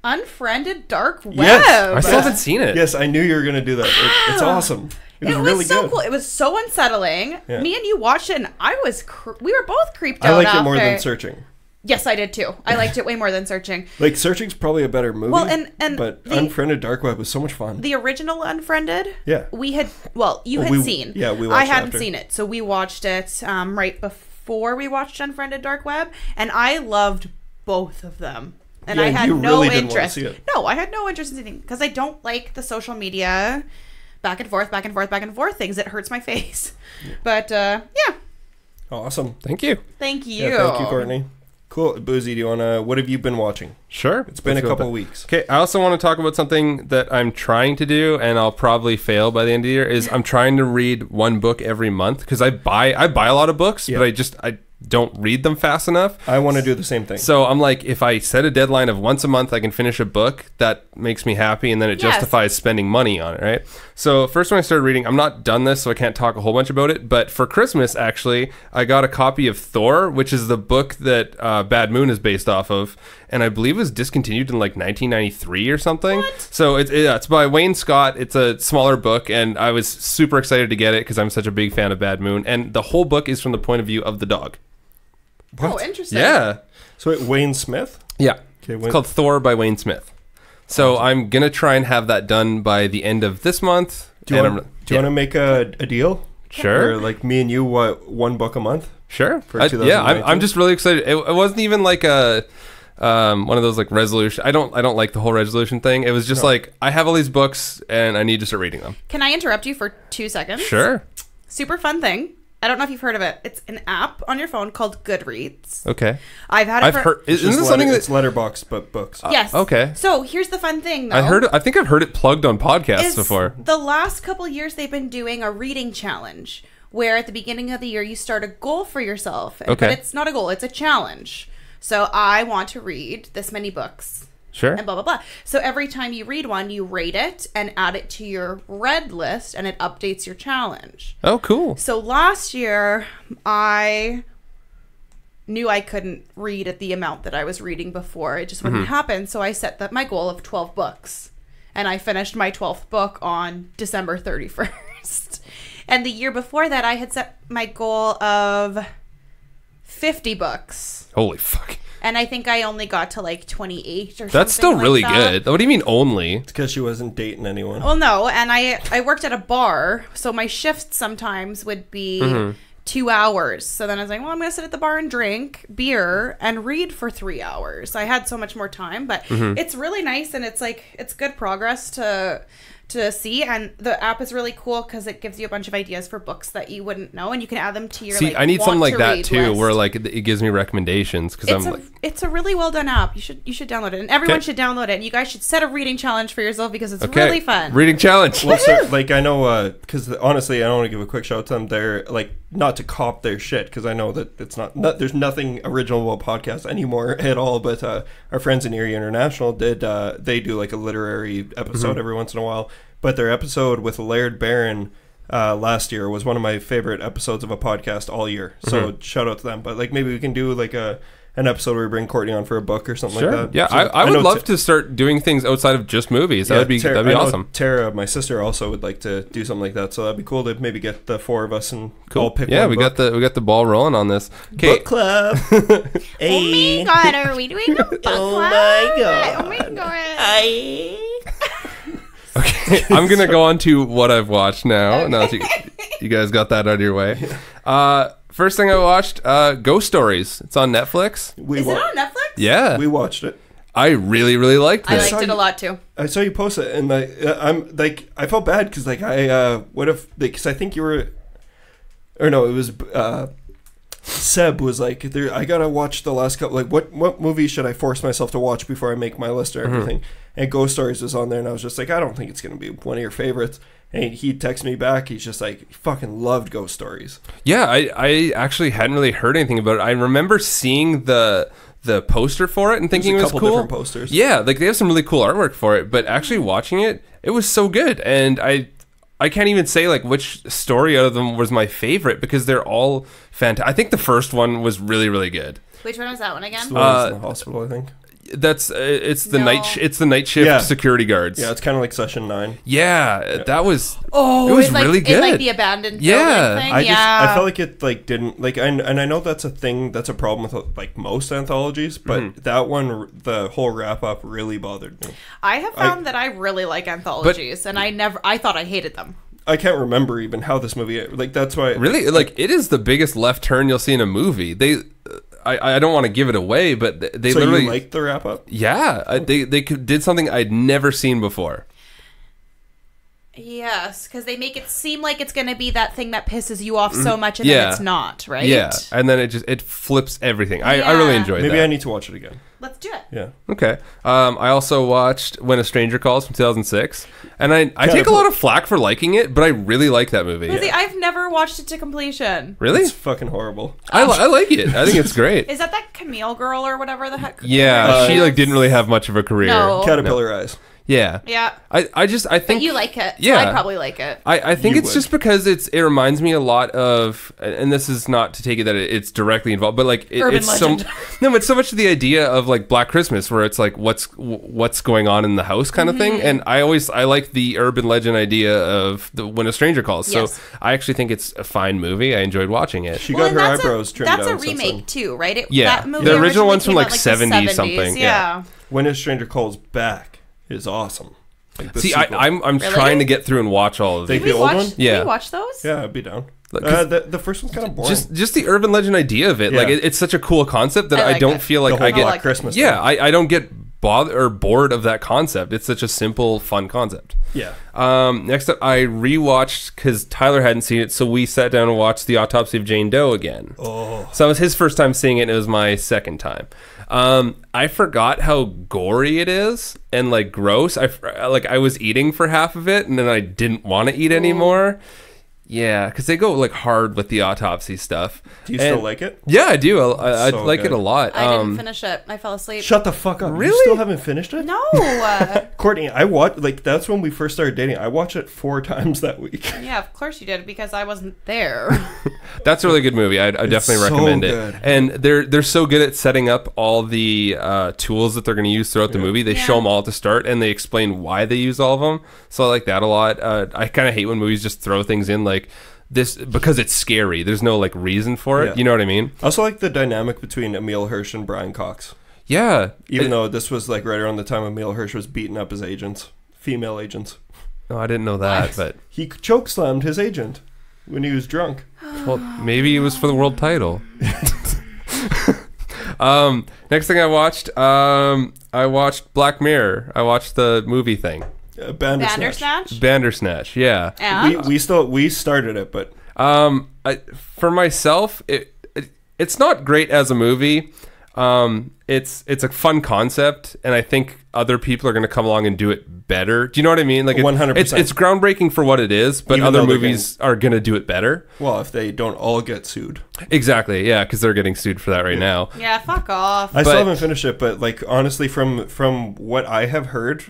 Unfriended Dark Web. Yes, I still haven't seen it. Yes, I knew you were going to do that. It's awesome. It was really so good. cool. It was so unsettling. Yeah. Me and you watched it, and I was we were both creeped out. I liked it after. more than Searching. Yes, I did too. I liked it way more than Searching. Like Searching's probably a better movie. Well, and but the- Unfriended Dark Web was so much fun. The original Unfriended. Yeah. We had you Oh, had we- seen. yeah, we I watched hadn't after. seen it, so we watched it right before we watched Unfriended Dark Web, and I loved both of them. And Yeah, I had you no really didn't wanna interest. see it. No, I had no interest in anything because I don't like the social media back and forth, back and forth, back and forth things. It hurts my face. But yeah, Awesome. Thank you. thank you. Yeah, thank you, Courtney. Cool. Boozy, do you want to... What have you been watching? Sure. It's been a couple weeks. Okay, I also want to talk about something that I'm trying to do, and I'll probably fail by the end of the year. Is I'm trying to read one book every month because I buy a lot of books, Yeah. but I don't read them fast enough. I want to do the same thing. So I'm like, if I set a deadline of once a month, I can finish a book. That makes me happy, and then it Yes. justifies spending money on it, right? So first when I started reading, I'm not done this, so I can't talk a whole bunch about it. But for Christmas, actually, I got a copy of Thor, which is the book that Bad Moon is based off of, and I believe it was discontinued in like 1993 or something. What? So it's by Wayne Scott. It's a smaller book, and I was super excited to get it because I'm such a big fan of Bad Moon. And the whole book is from the point of view of the dog. Oh, interesting. Yeah. So wait, Wayne Smith? Yeah. Okay, It's called Thor by Wayne Smith. So I'm going to try and have that done by the end of this month. Do you And want to make a deal? Sure. Or like me and you, one book a month? Sure. For Yeah, 2019? I'm just really excited. It wasn't even like a one of those like resolution. I don't like the whole resolution thing. It was just like I have all these books and I need to start reading them. Can I interrupt you for 2 seconds? Sure. Super fun thing. I don't know if you've heard of it. It's an app on your phone called Goodreads. Okay. I've had it I've heard. Isn't this something It's that? Letterboxd, but books. Yes. Okay. So here's the fun thing, though. I think I've heard it plugged on podcasts is before. The last couple years, they've been doing a reading challenge where at the beginning of the year you start a goal for yourself. Okay. But it's not a goal; it's a challenge. So I want to read this many books. Sure. And blah, blah, blah. So every time you read one, you rate it and add it to your read list, and it updates your challenge. Oh, cool. So last year, I knew I couldn't read at the amount that I was reading before. It just wouldn't happen. So I set my goal of 12 books. And I finished my 12th book on December 31st. And the year before that, I had set my goal of 50 books. Holy fuck. And I think I only got to like 28 or something. That's still like really that. good. What do you mean only? It's because she wasn't dating anyone. Well, no. And I worked at a bar. So my shifts sometimes would be 2 hours. So then I was like, well, I'm going to sit at the bar and drink beer and read for 3 hours. I had so much more time. But it's really nice. And it's like, it's good progress to see, and the app is really cool because it gives you a bunch of ideas for books that you wouldn't know, and you can add them to your See, like, I need something like that want-to-read too, list. where like it gives me recommendations because I'm like, It's a really well done app. You should download it, and everyone should download it. And you guys should set a reading challenge for yourself because it's really fun. Reading challenge. Well, so, like, I know, because honestly, I don't want to give a quick shout out to them. They're, like, not to cop their shit, because I know that it's not, there's nothing original about podcasts anymore at all, but our friends in Erie International they do, like, a literary episode every once in a while, but their episode with Laird Barron last year was one of my favorite episodes of a podcast all year, so shout out to them. But, like, maybe we can do, like, an episode where we bring Courtney on for a book or something like that. Yeah, So, I would love to start doing things outside of just movies. That'd be I know awesome. Tara, my sister, also would like to do something like that, so that'd be cool to maybe get the four of us and all pick one we book. got the ball rolling on this. Okay, Book club. Oh my god, are we doing a book club? Oh my god. Oh my god. okay, I'm gonna go on to what I've watched now. Now that you guys got that out of your way. First thing I watched, Ghost Stories. It's on Netflix. Is it on Netflix? Yeah, We watched it. I really liked I it. liked it a lot too. I saw you post it, and I'm like, I felt bad because like I what if because I think you were, or no, it was Seb was like, there, I gotta watch the last couple. Like, what movie should I force myself to watch before I make my list or everything? And Ghost Stories was on there, and I was just like, I don't think it's gonna be one of your favorites. And he texted me back. He's just like, he fucking loved Ghost Stories. Yeah, I actually hadn't really heard anything about it. I remember seeing the poster for it and thinking it was couple cool. different posters. Yeah, like they have some really cool artwork for it. But actually watching it, it was so good, and I can't even say like which story out of them was my favorite because they're all fantastic. I think the first one was really good. Which one was that one again? It's the one in the hospital, I think. That's it's the No. night shift Yeah. security guards. Yeah, it's kind of like Session 9. Yeah, that was Oh, it was it's like, really it's like good. the abandoned Yeah. building thing. I felt like it like didn't like and I know that's a thing, that's a problem with like most anthologies, but that one, the whole wrap up really bothered me. I have found that I really like anthologies, and I thought I hated them. I can't remember even how this movie, like, that's why really like it is the biggest left turn you'll see in a movie. I don't want to give it away, but they so literally you liked the wrap up? yeah, they did something I'd never seen before. Yes, because they make it seem like it's going to be that thing that pisses you off so much, and then it's not, right? Yeah, and then it flips everything. I really enjoyed Maybe that. I need to watch it again. Let's do it. Yeah. Okay. I also watched When a Stranger Calls from 2006, and I take a lot of flack for liking it, but I really like that movie. Lizzie, I've never watched it to completion. Really? It's fucking horrible. I like it. I think it's great. Is that Camille girl or whatever the heck? Yeah, she is? like didn't really have much of a career. No. Caterpillar Eyes. Yeah. Yeah. I think But you like it. Yeah. So I'd probably like it. I think You it's would. just because it reminds me a lot of, and this is not to take it that it's directly involved, but like Urban it's legend. no, but so much the idea of like Black Christmas, where it's like what's going on in the house kind of thing, and I like the urban legend idea of When a Stranger Calls. Yes. So I actually think it's a fine movie. I enjoyed watching it. She Well, got and her that's eyebrows trimmed That's down a since remake then. too, right? Yeah. That movie The original one's originally from, came like, out, the 70 something. Yeah. When a Stranger Calls Back is awesome. Like the See, sequel. I'm Really? trying to get through and watch all of They- these. The old one? Did Yeah. we watch those? Yeah, I'd be down. Like, 'cause The first one's kind of boring. Just the urban legend idea of it, Yeah. like it's such a cool concept that I I like don't it. feel the like whole I get. Black Christmas Yeah, thing. I don't get bored of that concept. It's such a simple, fun concept. Yeah. Next up, I rewatched, because Tyler hadn't seen it, so we sat down and watched The Autopsy of Jane Doe again. Oh. So it was his first time seeing it, and it was my second time. I forgot how gory it is and like gross. I was eating for half of it, and then I didn't want to eat anymore. Yeah, because they go like hard with the autopsy stuff. Do you still like it? Yeah, I do. I So like good. it a lot. I didn't finish it. I fell asleep. Shut the fuck up. Really? You still haven't finished it? No. Courtney, I watched, like, that's when we first started dating. I watched it 4 times that week. Yeah, of course you did, because I wasn't there. That's a really good movie. I definitely recommend good. it. And they're so good at setting up all the tools that they're going to use throughout the movie. They show them all at the start, and they explain why they use all of them. So I like that a lot. I kind of hate when movies just throw things in like this because it's scary. There's no like reason for it. Yeah. You know what I mean? I also like the dynamic between Emile Hirsch and Brian Cox. Yeah. Even though this was like right around the time Emile Hirsch was beating up his agents, female agents. Oh, I didn't know that, but He chokeslammed his agent when he was drunk. well, maybe it was for the world title. Next thing I watched Black Mirror. I watched the movie thing. Bandersnatch? Bandersnatch, yeah. And? We started it, but For myself, it's not great as a movie. It's a fun concept, and I think other people are going to come along and do it better. Do you know what I mean? Like 100%. It's groundbreaking for what it is, but Even other though movies are going to do it better. well, if they don't all get sued. Exactly, yeah, because they're getting sued for that right now. Yeah, fuck off. I still But- haven't finished it, but like honestly, from what I have heard,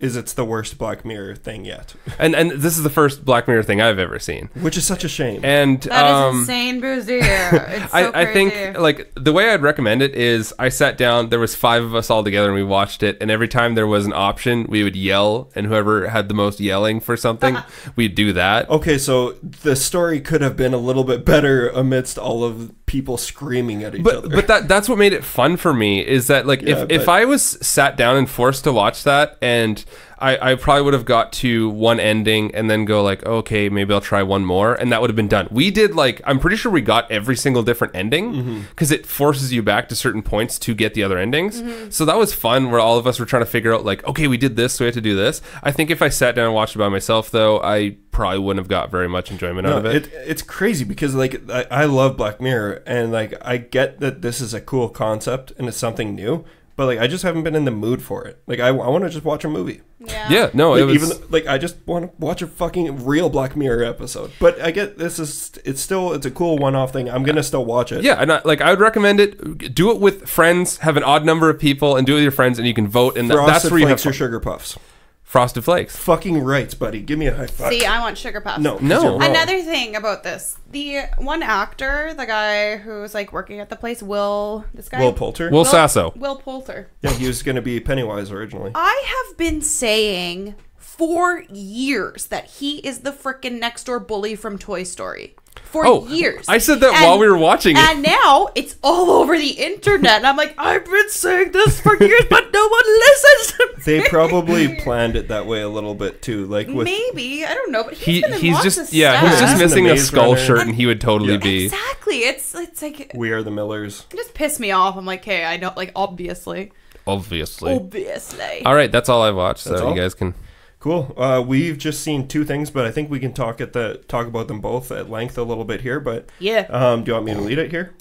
it's the worst Black Mirror thing yet, And this is the first Black Mirror thing I've ever seen. which is such a shame. And That is insane, Busey. It's so I think crazy. like the way I'd recommend it is I sat down, there was 5 of us all together and we watched it, and every time there was an option we would yell, and whoever had the most yelling for something we'd do that. Okay, so the story could have been a little bit better amidst all of people screaming at each other. But that's what made it fun for me, is that like if I was sat down and forced to watch that, and I probably would have got to one ending and then go like, okay, maybe I'll try one more, and that would have been done. We did like, I'm pretty sure we got every single different ending because it forces you back to certain points to get the other endings. So that was fun, where all of us were trying to figure out like, okay, we did this, so we had to do this. I think if I sat down and watched it by myself, though, I probably wouldn't have got very much enjoyment out of it. It's crazy because like I love Black Mirror, and like I get that this is a cool concept and it's something new, but like I just haven't been in the mood for it. Like I want to just watch a movie. Yeah, no, Like, it was even like I just want to watch a fucking real Black Mirror episode. But I get it's a cool one-off thing. I'm gonna still watch it. yeah, and I would recommend it. Do it with friends. Have an odd number of people, and do it with your friends, and you can vote. And that's Frosted where you have Flakes or fun. Sugar Puffs. Frosted Flakes. Fucking right, buddy. Give me a high five. See, I want sugar puffs. No, 'cause No. you're wrong. Another thing about this, the one actor, the guy who's like working at the place, Will Poulter. Will Sasso. Will Poulter. Yeah, he was gonna be Pennywise originally. I have been saying for years that he is the frickin' next door bully from Toy Story. For years. I said that while we were watching it. And now it's all over the internet. And I'm like, I've been saying this for years, but no one listens to me. They probably planned it that way a little bit too, like with Maybe. I don't know. But he's been in He's lots just of he's stuff. just He's in missing the a Maze skull Runner. shirt, and he would totally Yeah. be. Exactly. It's like We Are the Millers. it just pissed me off. I'm like, hey, I don't like obviously. Obviously. Obviously. All right, that's all I've watched, That's so all? you guys can. Cool. We've just seen 2 things, but I think we can talk about them both at length a little bit here. But Yeah. do you want me to lead it here?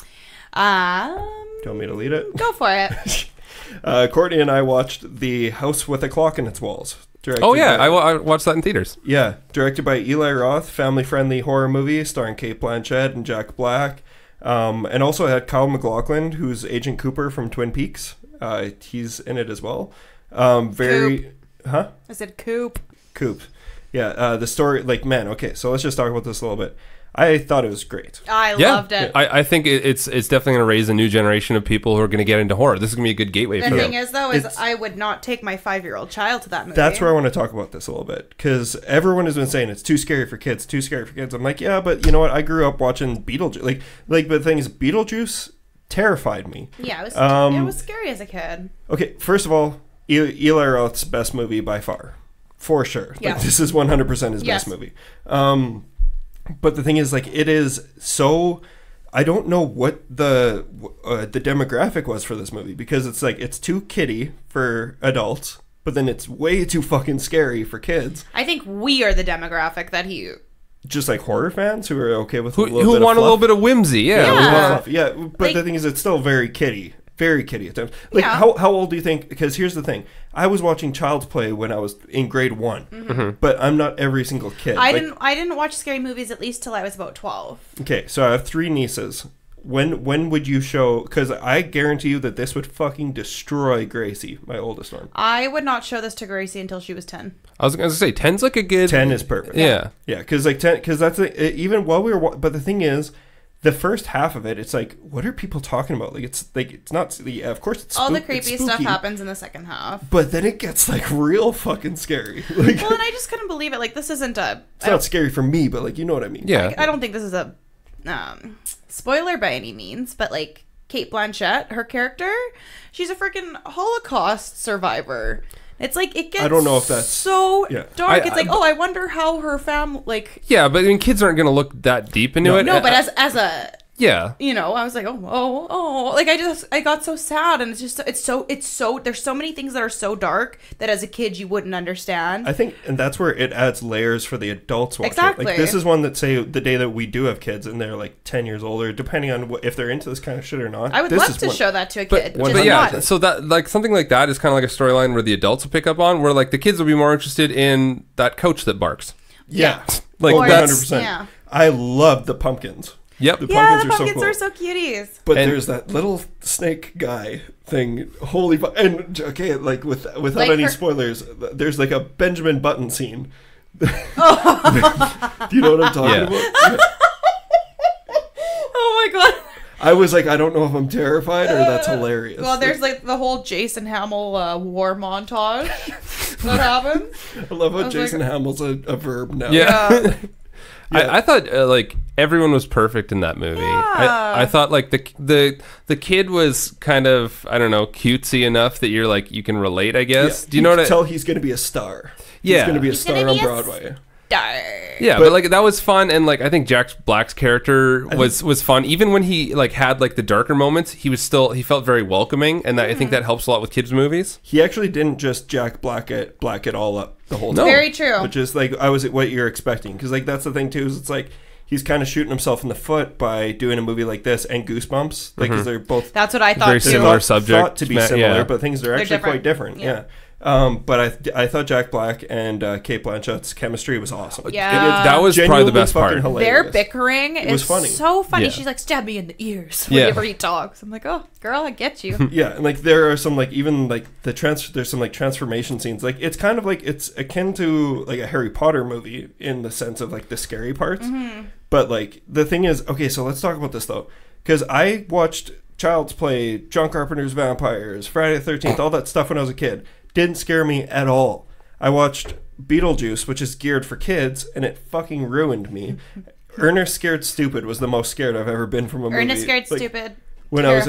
Do you want me to lead it? Go for it. Courtney and I watched The House with a Clock in Its Walls. Oh yeah, by, I watched that in theaters. Yeah, directed by Eli Roth, family-friendly horror movie starring Kate Blanchett and Jack Black, and also had Kyle MacLachlan, who's Agent Cooper from Twin Peaks. He's in it as well. Huh? I said Coop. Coop. Yeah, the story, like, man, okay, so let's just talk about this a little bit. I thought it was great. I Yeah, loved it. I think it's definitely going to raise a new generation of people who are going to get into horror. This is going to be a good gateway The for thing them. is, though, is I would not take my 5-year-old child to that movie. That's where I want to talk about this a little bit, because everyone has been saying it's too scary for kids, too scary for kids. I'm like, yeah, but you know what? I grew up watching Beetlejuice. Like, but the thing is, Beetlejuice terrified me. Yeah, it was scary as a kid. Okay, first of all, Eli Roth's best movie by far. For sure. Yeah. Like, this is 100% his Yes. best movie. But the thing is, like, it is so I don't know what the demographic was for this movie, because it's like it's too kiddie for adults, but then it's way too fucking scary for kids. I think we are the demographic that he... Just like horror fans who are okay with who want a little bit of whimsy, yeah. But like, the thing is, it's still very kiddie at times. Like, how old do you think? Because here's the thing: I was watching Child's Play when I was in grade 1, but I'm not every single kid. I didn't watch scary movies at least till I was about 12. Okay, so I have 3 nieces. When would you show? Because I guarantee you that this would fucking destroy Gracie, my oldest one. I would not show this to Gracie until she was 10. I was going to say 10's like a good... 10 is perfect. Yeah. Yeah, because like 10, because that's even while we were. But the thing is, the first half of it, it's like, what are people talking about? Like it's not. Yeah, of course it's all the creepy stuff happens in the second half. But then it gets like real fucking scary. Like, well, and I just couldn't believe it. Like, this isn't a... It's not scary for me, but like, you know what I mean. Yeah. I don't think this is a spoiler by any means, but like Cate Blanchett, her character, she's a freaking Holocaust survivor. It's like, it gets, I don't know if that's so dark. It's like, I wonder how her family, like... Yeah, but I mean, kids aren't going to look that deep into it. No, but as a... Yeah. You know, I was like, like I got so sad, and it's so there's so many things that are so dark that as a kid you wouldn't understand. I think, and that's where it adds layers for the adults watching. Exactly. Like, this is one that, say, the day that we do have kids and they're like 10 years old, or depending on if they're into this kind of shit or not. I would love to show that to a kid. But yeah, so that, like, something like that is kind of like a storyline where the adults will pick up on, where like the kids will be more interested in that coach that barks. Yeah. Like, that's 100%. Yeah. I love the pumpkins. Yep. The pumpkins are so cuties. But there's that little snake guy thing. Holy and okay, like without like any spoilers, there's like a Benjamin Button scene. Do you know what I'm talking about? Yeah. Oh my god. I was like, I don't know if I'm terrified or that's hilarious. Well, there's like the whole Jason Hamill war montage that happens. I love how Jason Hamill's a verb now. Yeah. I thought like everyone was perfect in that movie. Yeah. I thought like the kid was kind of, I don't know, cutesy enough that you're like, you can relate, I guess. Yeah, Do you know what tell he's going to be a star. Yeah. He's going to be a star on Broadway. Yeah, but like that was fun, and like I think Jack Black's character was fun. Even when he like had like the darker moments, he felt very welcoming, and I think that helps a lot with kids' movies. He actually didn't just Jack Black it all up the whole time. Very true. Which is like what you're expecting, because like that's the thing too, is it's like he's kind of shooting himself in the foot by doing a movie like this and Goosebumps, like because they're both. That's what I thought. Very similar subject. Thought to be similar, but things are actually quite different. Yeah. But I thought Jack Black and Cate Blanchett's chemistry was awesome. Yeah, that was probably the best part. Their bickering is funny. so funny. Yeah. She's like, stab me in the ears whenever he talks. I'm like, oh, girl, I get you. Yeah, and like there are some like even like there's some like transformation scenes. Like it's kind of like it's akin to like a Harry Potter movie in the sense of like the scary parts. But like the thing is, okay, so let's talk about this though, because I watched Child's Play, John Carpenter's Vampires, Friday the 13th, all that stuff when I was a kid. Didn't scare me at all. I watched Beetlejuice, which is geared for kids, and it fucking ruined me. Ernest Scared Stupid was the most scared I've ever been from a movie. Ernest Scared Stupid. When I was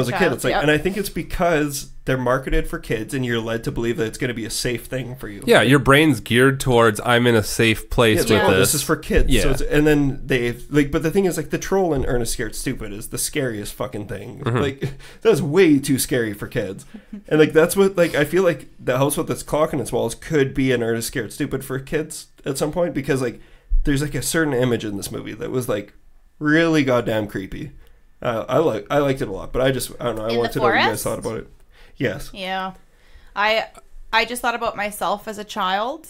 a kid, it's like, and I think it's because they're marketed for kids, and you're led to believe that it's going to be a safe thing for you. Yeah, your brain's geared towards I'm in a safe place with this. This is for kids. Yeah. So and then but the thing is, like, the troll in Ernest Scared Stupid is the scariest fucking thing. Like, that's way too scary for kids, and like that's what like I feel like the house with its clock in its walls could be an Ernest Scared Stupid for kids at some point, because like there's like a certain image in this movie that was like really goddamn creepy. I liked it a lot, but I don't know. I want to know what you guys thought about it. Yes. Yeah. I just thought about myself as a child,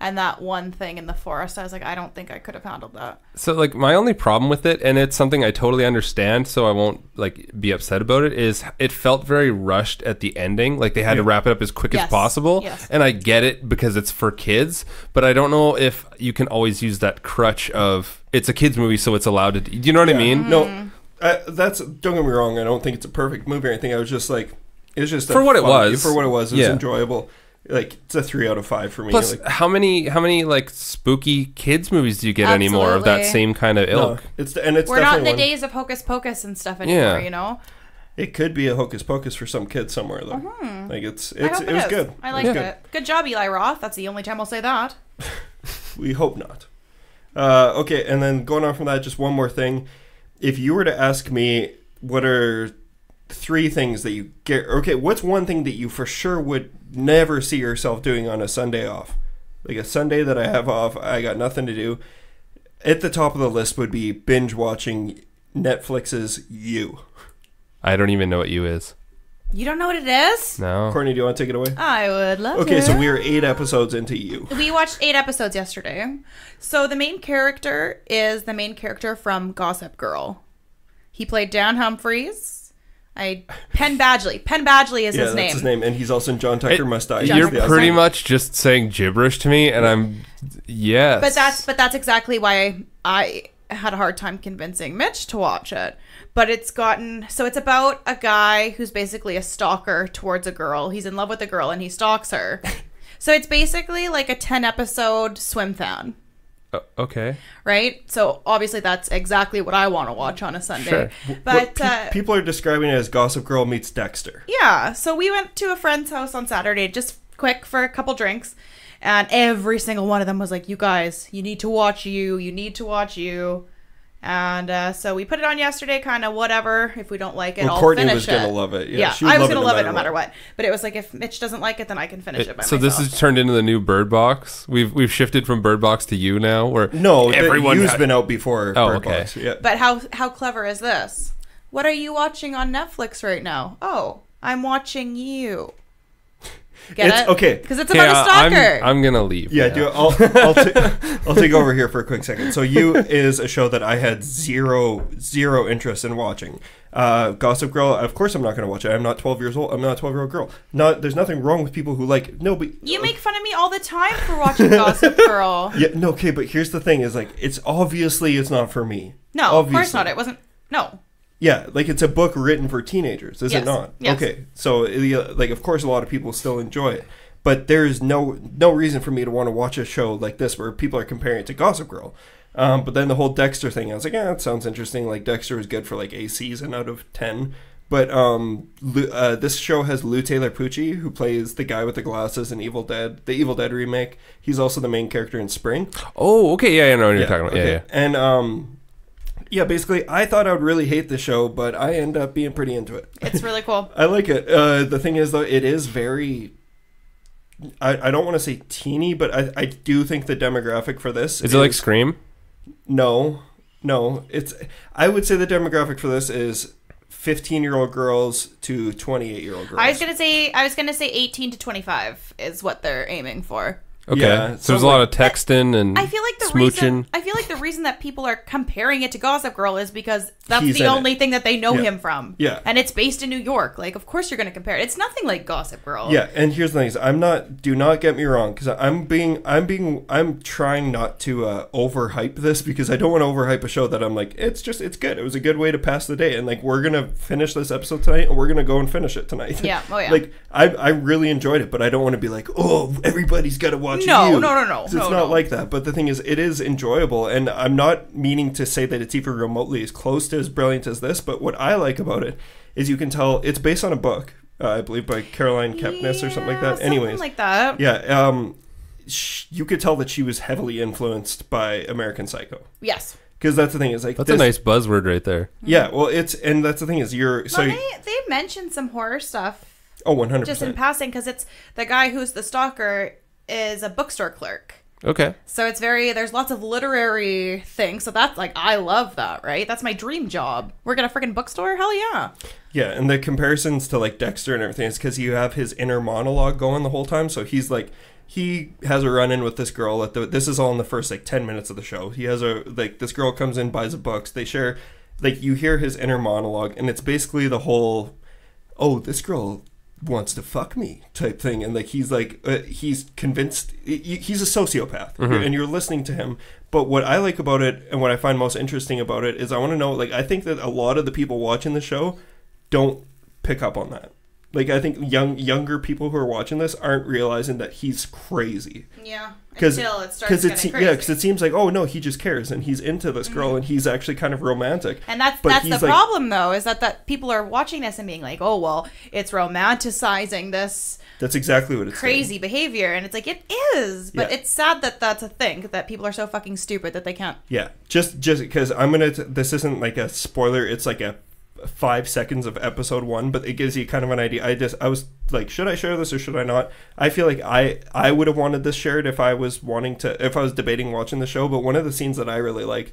and that one thing in the forest, I was like, I don't think I could have handled that. So like my only problem with it, and it's something I totally understand, so I won't like be upset about it, is it felt very rushed at the ending. Like they had to wrap it up as quick as possible. Yes. And I get it because it's for kids, but I don't know if you can always use that crutch of it's a kids movie, so it's allowed to. Do you know what I mean? No. Don't get me wrong. I don't think it's a perfect movie or anything. I was just like, it was just for what it was. For what it was, it was enjoyable. Like it's a 3 out of 5 for me. Plus, like, how many like spooky kids movies do you get anymore of that same kind of ilk? No, we're not in the days of Hocus Pocus and stuff anymore. You know, it could be a Hocus Pocus for some kids somewhere though. Like it was good. I liked it. Good job, Eli Roth. That's the only time I'll say that. We hope not. Okay, and then going on from that, just one more thing. if you were to ask me what are 3 things that you get, okay, what's one thing that you for sure would never see yourself doing on a Sunday off? Like a Sunday that I have off, I got nothing to do. At the top of the list would be binge watching Netflix's You. I don't even know what You is. You don't know what it is? No. Courtney, do you want to take it away? I would love to. Okay, so we are 8 episodes into You. We watched 8 episodes yesterday. So the main character is the main character from Gossip Girl. He played Dan Humphries. Penn Badgley. Penn Badgley is his name. Yeah, that's his name. And he's also in John Tucker Mustache. You're pretty much just saying gibberish to me, and I'm... Yes. But that's exactly why I had a hard time convincing Mitch to watch it. But it's about a guy who's basically a stalker towards a girl. He's in love with a girl and he stalks her. So it's basically like a 10-episode swimthon. Okay. Right? So obviously that's exactly what I want to watch on a Sunday. Sure. But people are describing it as Gossip Girl meets Dexter. Yeah. So we went to a friend's house on Saturday, just quick for a couple drinks. And every single one of them was like, you guys, you need to watch You. You need to watch You. And so we put it on yesterday, kind of whatever. If we don't like it, I'll Courtney finish was going to love it. Yeah, she would I was love going to love it no matter matter what. But it was like, if Mitch doesn't like it, then I can finish it by so myself. this has turned into the new Bird Box. We've shifted from Bird Box to You now, where No, everyone You's been out before Bird Box. Yeah. But how clever is this? What are you watching on Netflix right now? Oh, I'm watching You. Get it? Okay. Because it's about a stalker. I'm going to leave. Yeah, I'll take over here for a quick second. So You is a show that I had zero interest in watching. Gossip Girl, of course I'm not going to watch it. I'm not 12 years old. I'm not a 12-year-old girl. There's nothing wrong with people who like... No, but... You make fun of me all the time for watching Gossip Girl. Yeah, no, okay, but here's the thing is like, it's not for me. No, of course not. It wasn't... No. Yeah, like it's a book written for teenagers, is it not? Yes. Okay, so like of course a lot of people still enjoy it, but there's no reason for me to want to watch a show like this where people are comparing it to Gossip Girl. But then the whole Dexter thing, I was like, yeah, that sounds interesting. Like Dexter was good for like a season out of 10. But this show has Lou Taylor Pucci, who plays the guy with the glasses in the Evil Dead remake. He's also the main character in Spring. Oh, okay, yeah, I know what you're talking about. Okay. Yeah. And yeah, basically, I thought I would really hate the show, but I end up being pretty into it. It's really cool. I like it. The thing is, though, it is very... I don't want to say teeny, but I do think the demographic for this is... it like Scream? No. I would say the demographic for this is 15-year-old girls to 28-year-old girls. I was gonna say 18 to 25 is what they're aiming for. Okay, yeah, so there's a lot of texting and I feel like the reason that people are comparing it to Gossip Girl is because that's the only thing that they know him from. Yeah, and it's based in New York. Like, of course you're going to compare it. It's nothing like Gossip Girl. Yeah, and here's the thing: is do not get me wrong, because I'm trying not to overhype this, because I don't want to overhype a show that I'm like, it's good. It was a good way to pass the day, and like we're gonna finish this episode tonight, and we're gonna go and finish it tonight. Yeah, oh yeah. Like I really enjoyed it, but I don't want to be like, oh, everybody's got to watch. No. It's not like that. But the thing is, it is enjoyable, and I'm not meaning to say that it's even remotely as close to as brilliant as this. But what I like about it is you can tell it's based on a book, I believe by Caroline Kepnes or something like that. Anyways, like that. Yeah. You could tell that she was heavily influenced by American Psycho. Yes. Because that's the thing is like that's a nice buzzword right there. Yeah. Well, and that's the thing is they mentioned some horror stuff. Oh, 100%. Just in passing, because it's the guy who's the stalker is a bookstore clerk. Okay. So there's lots of literary things. So that's like, I love that, right? That's my dream job. Work at a freaking bookstore? Hell yeah. Yeah, and the comparisons to like Dexter and everything is because you have his inner monologue going the whole time. So he's like, he has a run-in with this girl this is all in the first like 10 minutes of the show. He has this girl comes in, buys a book. They share, like you hear his inner monologue, and it's basically the whole, oh, this girl wants to fuck me type thing, and like he's convinced he's a sociopath, and you're listening to him. But what I like about it, and what I find most interesting about it, is I want to know, like, I think that a lot of the people watching the show don't pick up on that. Like, I think younger people who are watching this aren't realizing that he's crazy. Yeah. Until it starts getting crazy. Yeah, because it seems like, oh, no, he just cares, and he's into this girl, and he's actually kind of romantic. And that's the problem, though, is that people are watching this and being like, oh, well, it's romanticizing this. That's exactly what it's crazy behavior. And it's like, it is. But it's sad that that's a thing, that people are so fucking stupid that they can't. Yeah. Just because this isn't like a spoiler, it's like a 5 seconds of episode 1, but it gives you kind of an idea. I was like, should I share this or should I not? I feel like I would have wanted this shared if I was debating watching the show. But one of the scenes that I really like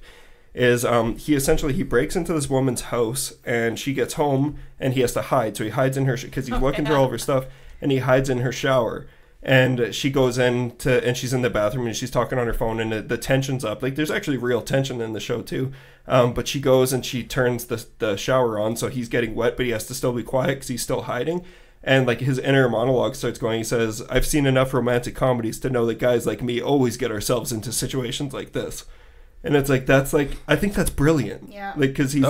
is he breaks into this woman's house, and she gets home and he has to hide. So he hides in her because he's looking through all of her stuff, and he hides in her shower. And she goes and she's in the bathroom and she's talking on her phone, and the tension's up. Like, there's actually real tension in the show too. But she goes and she turns the shower on, so he's getting wet, but he has to still be quiet because he's still hiding. And like his inner monologue starts going. He says, "I've seen enough romantic comedies to know that guys like me always get ourselves into situations like this." And it's like, I think that's brilliant. Yeah. Like, because he's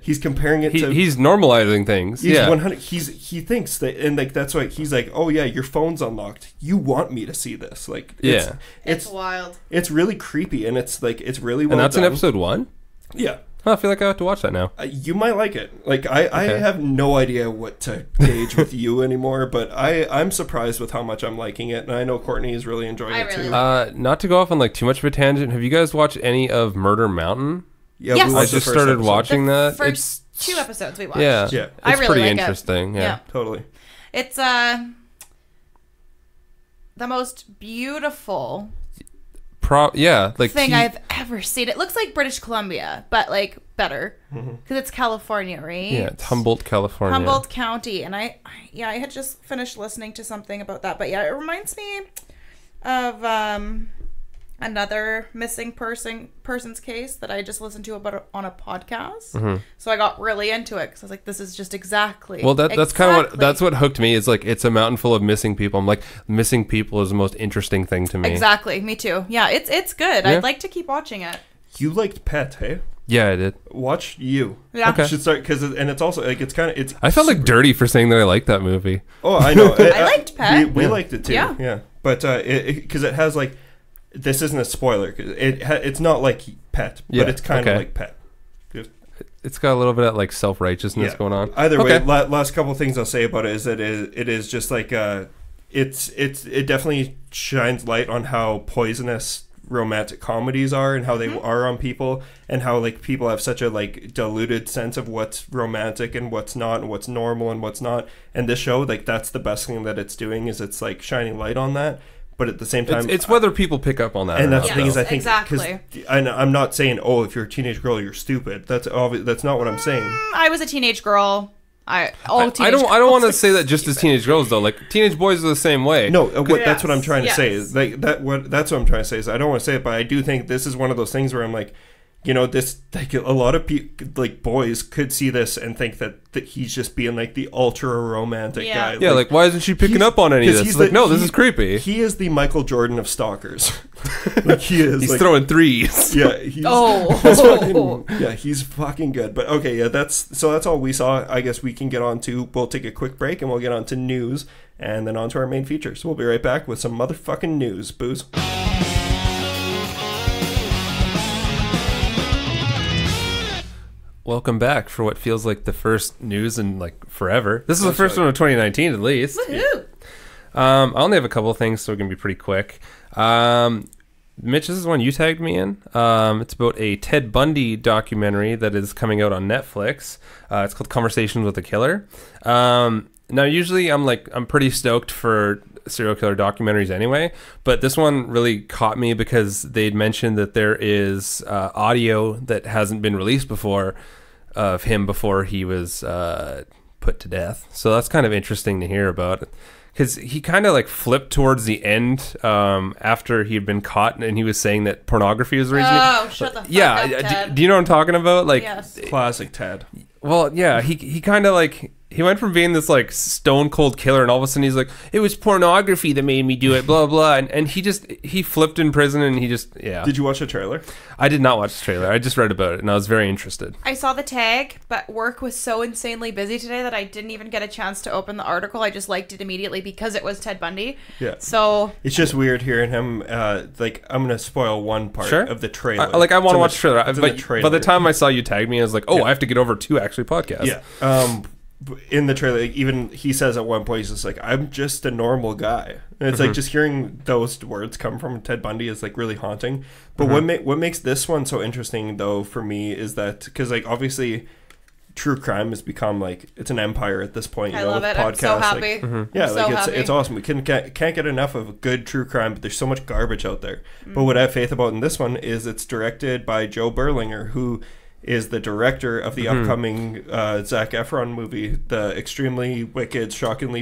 he's comparing it to... He's normalizing things. He's 100... He thinks that... And, like, that's why he's like, oh, yeah, your phone's unlocked. You want me to see this. Like, it's wild. It's really creepy, and it's, like, it's really well done. And that's done. in episode 1? Yeah. Oh, I feel like I have to watch that now. You might like it. Like, I have no idea what to gauge with you anymore, but I'm surprised with how much I'm liking it, and I know Courtney is really enjoying it too. Not to go off on like too much of a tangent, have you guys watched any of Murder Mountain? Yeah, yes. I just started watching that. First 2 episodes we watched. Yeah, it's really pretty like interesting. Yeah, totally. It's the most beautiful thing I've ever seen. It looks like British Columbia, but like better because it's California, right? Yeah, it's Humboldt, California. Humboldt County, and I had just finished listening to something about that, but yeah, it reminds me of another missing person's case that I just listened to about on a podcast. So I got really into it because I was like, this is just exactly. Well, that's kind of what hooked me. Is like, it's a mountain full of missing people. I'm like, missing people is the most interesting thing to me. Exactly, me too. Yeah, it's good. Yeah. I'd like to keep watching it. You liked Pet, hey? Yeah, I did. Watch You. Yeah. Okay. You should start, and it's also like it's. I felt like dirty for saying that I liked that movie. Oh, I know. I liked Pet. We liked it too. Yeah. But because it has like. This isn't a spoiler. It's not like Pet, but it's kind of like Pet. It's got a little bit of like self-righteousness going on. Either way, last couple of things I'll say about it is that it is just like it definitely shines light on how poisonous romantic comedies are and how they are on people, and how like people have such a like diluted sense of what's romantic and what's not, and what's normal and what's not. And this show, like, that's the best thing that it's doing, is it's like shining light on that. But at the same time, it's whether people pick up on that. And that's the thing, is I think exactly. I'm not saying, oh, if you're a teenage girl, you're stupid. That's not what I'm saying. I was a teenage girl. I don't want to say that just as teenage girls though. Like, teenage boys are the same way. No, that's what I'm trying to say. Is like that's what I'm trying to say. Is I don't want to say it, but I do think this is one of those things where I'm like, you know, this, like, a lot of people, like, boys could see this and think that he's just being like the ultra romantic guy. Yeah, like why isn't she picking up on any of this? Like, no, this is creepy. He is the Michael Jordan of stalkers. Like, he is. He's like, throwing threes. Yeah. He's fucking good. But okay, yeah, that's all we saw. I guess we can get on to. We'll take a quick break and we'll get on to news and then on to our main feature. So we'll be right back with some motherfucking news. Booze. Welcome back for what feels like the first news in like forever. This is the first one of 2019 at least. Woohoo! I only have a couple of things, so it can be pretty quick. Mitch, this is one you tagged me in. It's about a Ted Bundy documentary that is coming out on Netflix. It's called Conversations with a Killer. Now, usually I'm pretty stoked for serial killer documentaries anyway, but this one really caught me because they'd mentioned that there is audio that hasn't been released before of him before he was put to death. So that's kind of interesting to hear about, because he kind of like flipped towards the end after he had been caught, and he was saying that pornography was the reason. Oh, shut the fuck up, Ted. Do you know what I'm talking about? Like, yes. Classic Ted. Well, yeah, he kind of like, being this like stone cold killer, and all of a sudden he's like, it was pornography that made me do it, blah blah, and he flipped in prison, and he just Did you watch the trailer? I did not watch the trailer. I just read about it, and I was very interested. I saw the tag, but work was so insanely busy today that I didn't even get a chance to open the article. I just liked it immediately because it was Ted Bundy. Yeah. So it's just weird hearing him. Like, I'm gonna spoil one part of the trailer. I want to watch the trailer, but trailer. by the time I saw you tag me, I was like, oh, I have to get over to actually podcast. Yeah. In the trailer, even he says at one point, he's just like, I'm just a normal guy. And it's like, just hearing those words come from Ted Bundy is like really haunting. But what makes this one so interesting, though, for me is that, because like obviously true crime has become like, it's an empire at this point. I love it. I'm so happy. Like, yeah, I'm like so happy. It's awesome. We can't get enough of good true crime, but there's so much garbage out there. But what I have faith about in this one is it's directed by Joe Berlinger, who is the director of the upcoming Zac Efron movie, the extremely wicked, shockingly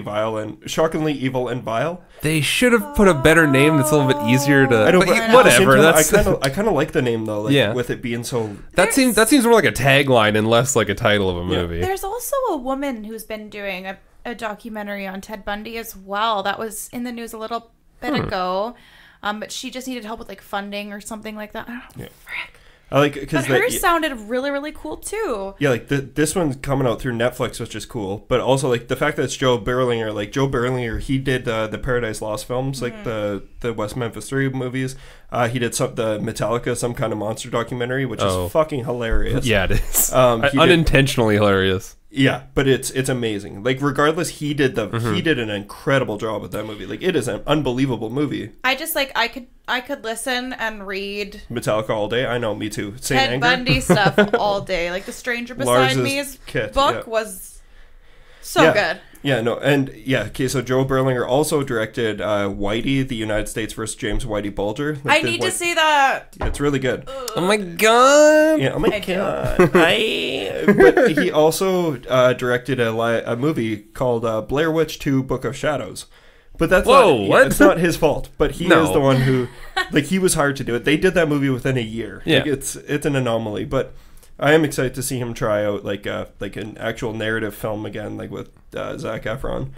evil and vile. They should have put a better name that's a little bit easier to. I know, but but whatever. That's I kind of like the name though. Like, with it being so. That seems more like a tagline and less like a title of a movie. There's also a woman who's been doing a documentary on Ted Bundy as well. That was in the news a little bit ago, but she just needed help with like funding or something like that. I don't know. Frick. I like because hers sounded really, really cool too. Yeah, like this one's coming out through Netflix, which is cool. But also like the fact that it's Joe Berlinger. Like Joe Berlinger, he did the Paradise Lost films, like the West Memphis 3 movies. He did the Metallica, some kind of monster documentary, which is fucking hilarious. Yeah, it is. Unintentionally hilarious. Yeah, but it's amazing. Like regardless, he did an incredible job with that movie. Like it is an unbelievable movie. I just like I could listen and read Metallica all day. I know, me too. Ted Bundy stuff all day. Like The Stranger Beside Me's book was so good. Yeah, no, and okay, so Joe Berlinger also directed Whitey, the United States versus James Whitey Bulger. I need to see that. Yeah, it's really good. Oh my god. Yeah, oh my god. But he also directed a movie called Blair Witch 2 Book of Shadows. But that's it's not his fault. But he is the one who, like, he was hired to do it. They did that movie within a year. Yeah. Like, it's an anomaly. But I am excited to see him try out like an actual narrative film again, like with Zac Efron.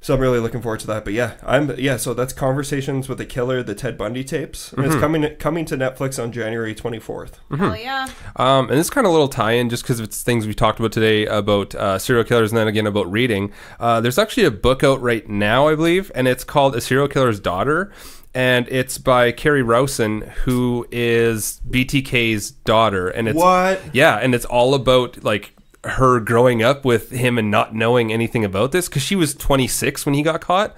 So I'm really looking forward to that. But so that's Conversations with the Killer, the Ted Bundy tapes. And it's coming to Netflix on January 24th. Hell yeah. And this kind of little tie-in, just because it's things we talked about today about serial killers, and then again about reading. There's actually a book out right now, I believe, and it's called A Serial Killer's Daughter. And it's by Carrie Rouson, who is BTK's daughter. And it's yeah, and it's all about like her growing up with him and not knowing anything about this, because she was 26 when he got caught.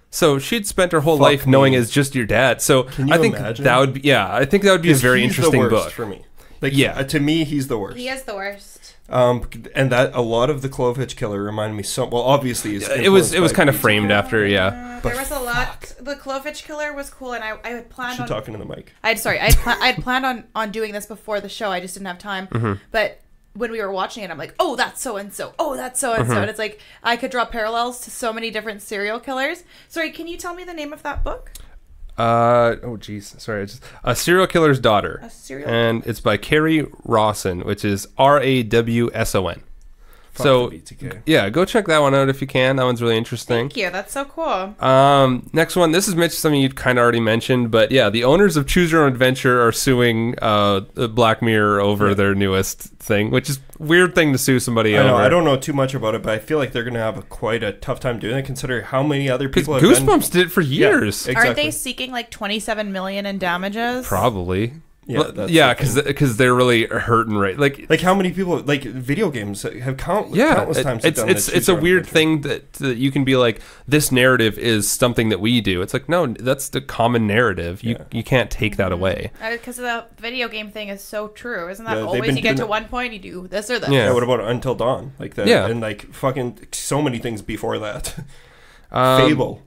So she'd spent her whole life knowing it's just your dad. So I think imagine? that would be I think that would be a very interesting book for me. Like, to me, he's the worst. He is the worst. And that a lot of the Clovitch Killer reminded me so. Well, obviously, it was kind of framed after, there was a lot. The Clovitch Killer was cool, and I had planned on talking to the mic. I'd planned on doing this before the show. I just didn't have time. But when we were watching it, I'm like, oh, that's so and so. Oh, that's so and so. And it's like I could draw parallels to so many different serial killers. Sorry, can you tell me the name of that book? Oh geez, sorry. A Serial Killer's Daughter. And it's by Carrie Rawson, which is Rawson. So yeah, go check that one out if you can. That one's really interesting. Thank you. That's so cool. Next one. This is Mitch. Something you'd kind of already mentioned, but yeah, the owners of Choose Your Own Adventure are suing Black Mirror over their newest thing, which is a weird thing to sue somebody over. I don't know too much about it, but I feel like they're going to have quite a tough time doing it, considering how many other people have Goosebumps did it for years. Yeah, exactly. Aren't they seeking like $27 million in damages? Probably. Yeah, because they're really hurting, right? Like how many people like video games have countless times. It's a weird thing that you can be like, this narrative is something that we do. It's like, no, that's the common narrative. You can't take that away. Because the video game thing is so true, isn't that always you get to one point, you do this or that? Yeah. What about Until Dawn? Like that. Yeah. And like fucking so many things before that. Fable.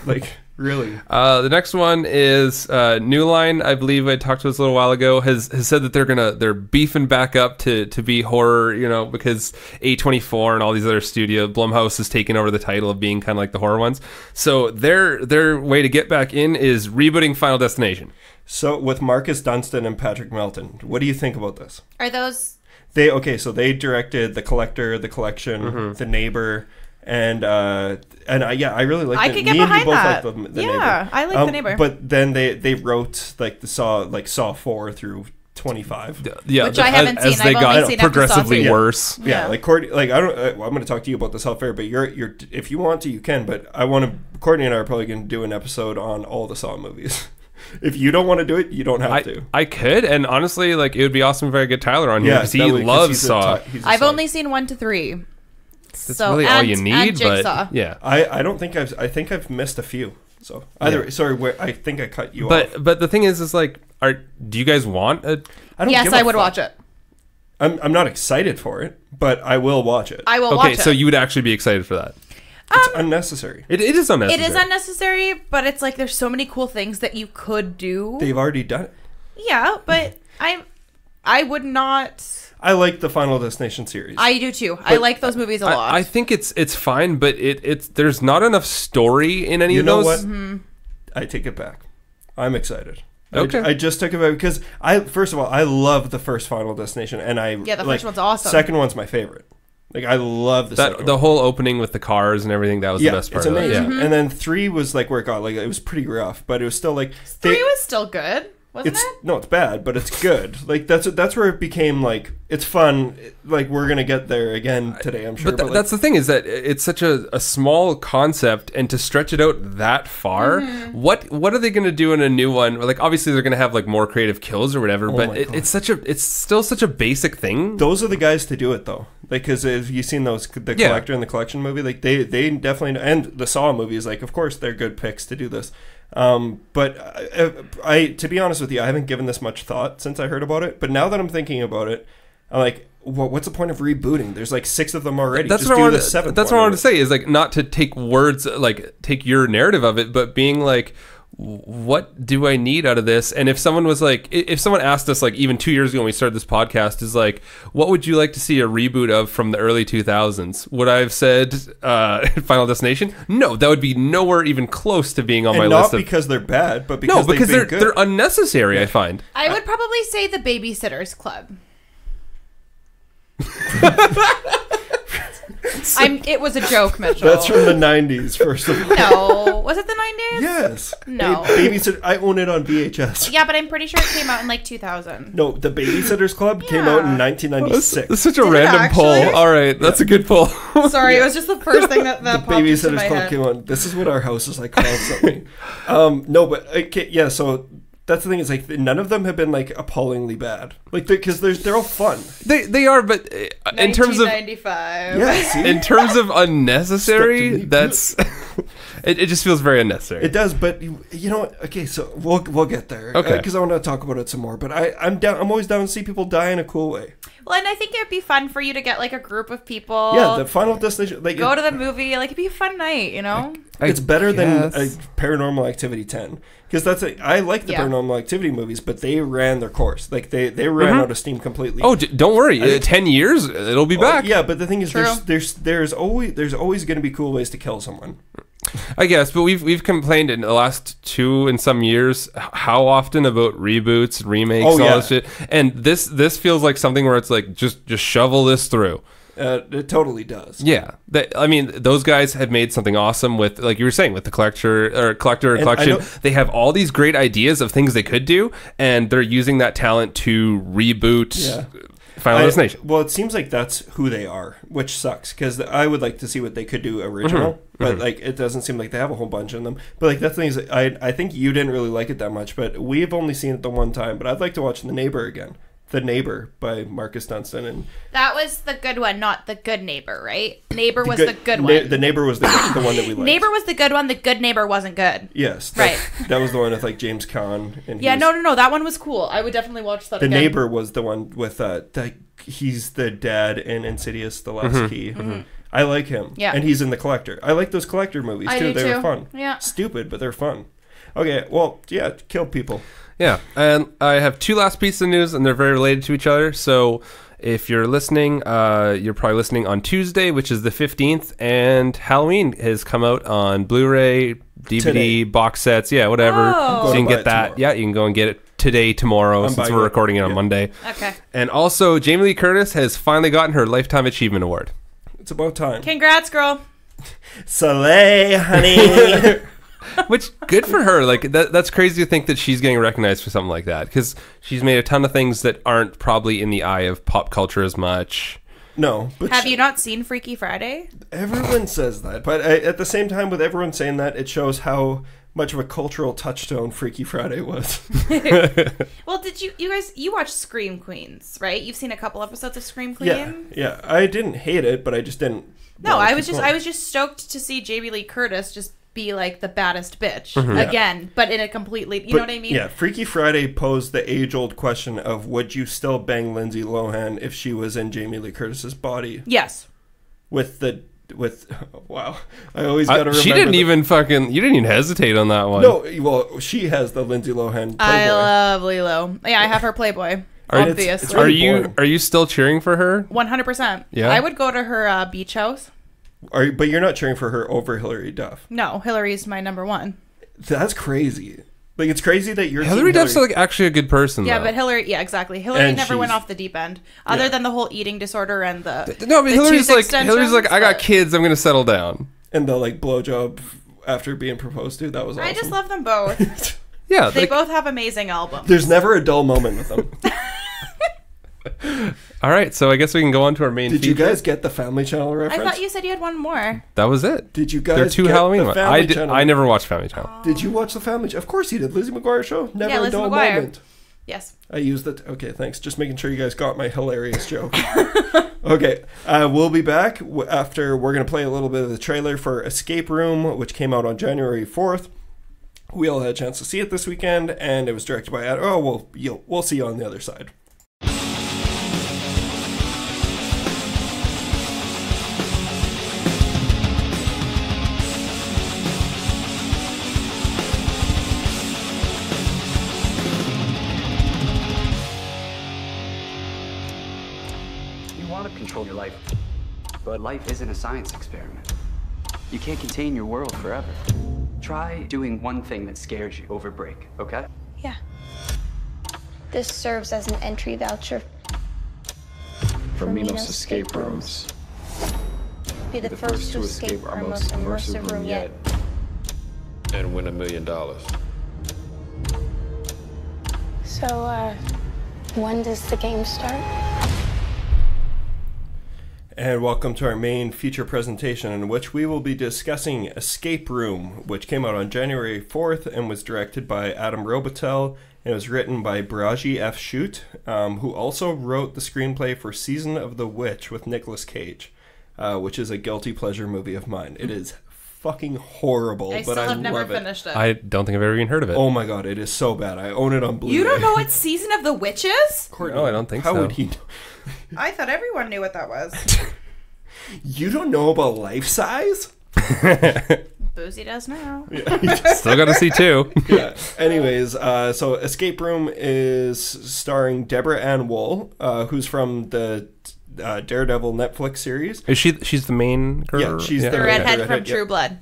Like. Really? The next one is New Line. I believe I talked to us a little while ago. Has said that they're beefing back up to be horror. Because A24 and all these other Blumhouse is taking over the title of being kind of like the horror ones. So their way to get back in is rebooting Final Destination. So with Marcus Dunstan and Patrick Melton, what do you think about this? Are those So they directed The Collector, The Collection, The Neighbor, and I really like. I could get behind that. The Neighbor. I like The Neighbor. But then they wrote like Saw 4 through 25. Which I haven't seen. As they I've got only seen progressively worse. Yeah, like Courtney, like I don't. I'm going to talk to you about this off air, but you're if you want to, you can. But I want to. Courtney and I are probably going to do an episode on all the Saw movies. If you don't want to do it, you don't have to. I could, and honestly, like it would be awesome if I could get Tyler on here because he loves Saw. I've only seen 1 to 3. That's really all you need, but yeah. I don't think I think I've missed a few. So sorry, I think I cut you off. But the thing is like, do you guys want a? Yes, I would watch it. I'm not excited for it, but I will watch it. I will watch it. Okay, so you would actually be excited for that. It's unnecessary. It is unnecessary. It is unnecessary, but it's like there's so many cool things that you could do. They've already done it. Yeah, but I would not. I like the Final Destination series. I do too. I like those movies a lot. I think it's fine, but it's there's not enough story in any of those. You know what? I take it back. I'm excited. Okay. I just took it back because first of all, I love the first Final Destination, and the first one's awesome. Second one's my favorite. Like I love the whole opening with the cars and everything. That was the best part. It's amazing. Of it. Yeah. And then 3 was like where it got like it was pretty rough, but it was still like 3 was still good, wasn't it? No, it's bad, but it's good. Like that's where it became like it's fun. Like we're gonna get there again today, I'm sure. But that's the thing is that it's such a small concept, and to stretch it out that far, what are they gonna do in a new one? Like obviously they're gonna have like more creative kills or whatever, but it's still such a basic thing. Those are the guys to do it though. Because if you've seen the Collector and the Collection movie, like they definitely, and the Saw movies, like of course they're good picks to do this. But I to be honest with you, I haven't given this much thought since I heard about it. But now that I'm thinking about it, I'm like, what's the point of rebooting? There's like 6 of them already. That's what I wanted to say is like not to take words, like take your narrative of it, but being like, what do I need out of this? And if someone was like, if someone asked us like even 2 years ago when we started this podcast is like, what would you like to see a reboot of from the early 2000s? Would I have said Final Destination? No, that would be nowhere even close to being on my list. Not because they're bad, but because they're unnecessary. I find. I would probably say The Babysitter's Club. It was a joke, Mitchell. That's from the 90s, first of all. No. Was it the 90s? Yes. No. Babysitter. I own it on VHS. Yeah, but I'm pretty sure it came out in like 2000. No, The Babysitter's Club came out in 1996. That's such a random poll. All right, that's a good poll. Sorry, it was just the first thing that The popped into Babysitter's my Club head. came on. This is what our house is like constantly. No, but okay, yeah, so that's the thing is like none of them have been like appallingly bad, like because they're all fun. They are, but in terms of 1995, in terms of unnecessary, that's it just feels very unnecessary. It does, but you know, okay, so we'll get there, okay? Because I want to talk about it some more. But I'm down. I'm always down to see people die in a cool way. Well, and I think it'd be fun for you to get like a group of people. Yeah, the Final Destination. Like go to the movie. Like it'd be a fun night, you know. It's better than Paranormal Activity 10 because I like the Paranormal Activity movies, but they ran their course. Like they ran out of steam completely. Oh, don't worry. 10 years, it'll be back. Yeah, but the thing is, there's always going to be cool ways to kill someone. I guess, but we've complained in the last 2 and some years how often about reboots, remakes, all that shit. And this feels like something where it's like just shovel this through. It totally does. Yeah, I mean, those guys have made something awesome with, like you were saying, with the collector collection. They have all these great ideas of things they could do, and they're using that talent to reboot Final Destination. Well, it seems like that's who they are, which sucks because I would like to see what they could do original, but like it doesn't seem like they have a whole bunch in them. But like that's the thing is, I think you didn't really like it that much, but we've only seen it the one time. But I'd like to watch The Neighbor again. The Neighbor by Marcus Dunstan, and that was the good one, not The Good Neighbor, right? Neighbor was the good one. The Neighbor was the one that we liked. Neighbor was the good one. The Good Neighbor wasn't good. Yes, right. That was the one with like James Caan. And no, that one was cool. I would definitely watch that. The Neighbor was the one with he's the dad in Insidious: The Last Key. I like him. Yeah, and he's in The Collector. I like those Collector movies too. They were fun. Yeah, stupid, but they're fun. Okay, well, yeah, kill people. Yeah, and I have 2 last pieces of news, and they're very related to each other. So if you're listening, you're probably listening on Tuesday, which is the 15th, and Halloween has come out on Blu-ray, DVD, box sets, whatever. Oh. So you can get that. Yeah, you can go and get it today, tomorrow, I'm since buying we're it. recording it on Yeah. Monday. Okay. And also, Jamie Lee Curtis has finally gotten her Lifetime Achievement Award. It's about time. Congrats, girl. Soleil, honey. Which, good for her. Like, that's crazy to think that she's getting recognized for something like that. Because she's made a ton of things that aren't probably in the eye of pop culture as much. No, but Have you not seen Freaky Friday? everyone says that. But at the same time, with everyone saying that, it shows how much of a cultural touchstone Freaky Friday was. Well, did you guys watched Scream Queens, right? You've seen a couple episodes of Scream Yeah, Queens? yeah. I didn't hate it, but I just didn't. No, wanna I keep was going. just stoked to see Jamie Lee Curtis just be like the baddest bitch Yeah. again, but in a completely, you know what I mean? Yeah, Freaky Friday posed the age-old question of would you still bang Lindsay Lohan if she was in Jamie Lee Curtis's body? Yes. With wow, I always gotta remember. She didn't even fucking... You didn't even hesitate on that one. No, well, she has the Lindsay Lohan Playboy. I love Lilo. Yeah, I have her Playboy. Obviously. it's really Are you still cheering for her? 100%. Yeah? I would go to her beach house. But you're not cheering for her over Hilary Duff. No, Hillary's my number one. That's crazy. Like, it's crazy that you're Hillary Duff's like actually a good person. Yeah, though. but Hillary, yeah, exactly. Hillary And never went she's- off the deep end, other Yeah. than the whole eating disorder and the. No, but the Hillary's tooth like, I got extensions, kids. I'm gonna settle down. And the like blowjob after being proposed to. That was awesome. I just love them both. Yeah, They like, both have amazing albums. There's never a dull moment with them. all right. So I guess we can go on to our main. Did you feature. guys get the Family Channel I reference? thought you said you had one more. That was it. Did you guys? There are two get Halloween the ones. Family I did. Channel? I never watched Family Channel. Did you watch the Family Channel? Of course you did. Lizzie McGuire show. Never Yeah, a Lizzie dull McGuire. moment. Yes. I used it. Okay, thanks. Just making sure you guys got my hilarious joke. Okay, we'll be back after we're going to play a little bit of the trailer for Escape Room, which came out on January 4th. We all had a chance to see it this weekend, and it was directed by Adam. Oh, well, we'll see you on the other side. You want to control your life, but life isn't a science experiment. You can't contain your world forever. Try doing one thing that scares you over break, okay? Yeah. This serves as an entry voucher for Minos escape rooms. Be the first to escape our most immersive room yet. And win $1 million. So, when does the game start? And welcome to our main feature presentation, in which we will be discussing Escape Room, which came out on January 4th and was directed by Adam Robitel. And it was written by Baraji F. Shute, who also wrote the screenplay for Season of the Witch with Nicolas Cage, which is a guilty pleasure movie of mine. It is fucking horrible, I but still I have never love it. finished it. I don't think I've ever even heard of it. Oh my god, it is so bad. I own it on Blu-ray. You don't know what Season of the Witch is? No, I don't think How so. would he know? I thought everyone knew what that was. You don't know about Life Size? Boozy does now. Still got to see two. Yeah. Anyways, so Escape Room is starring Deborah Ann Wool, who's from the Daredevil Netflix series. Is she's the main girl? Yeah, she's the The Okay. redhead Redhead, from yeah. True Blood.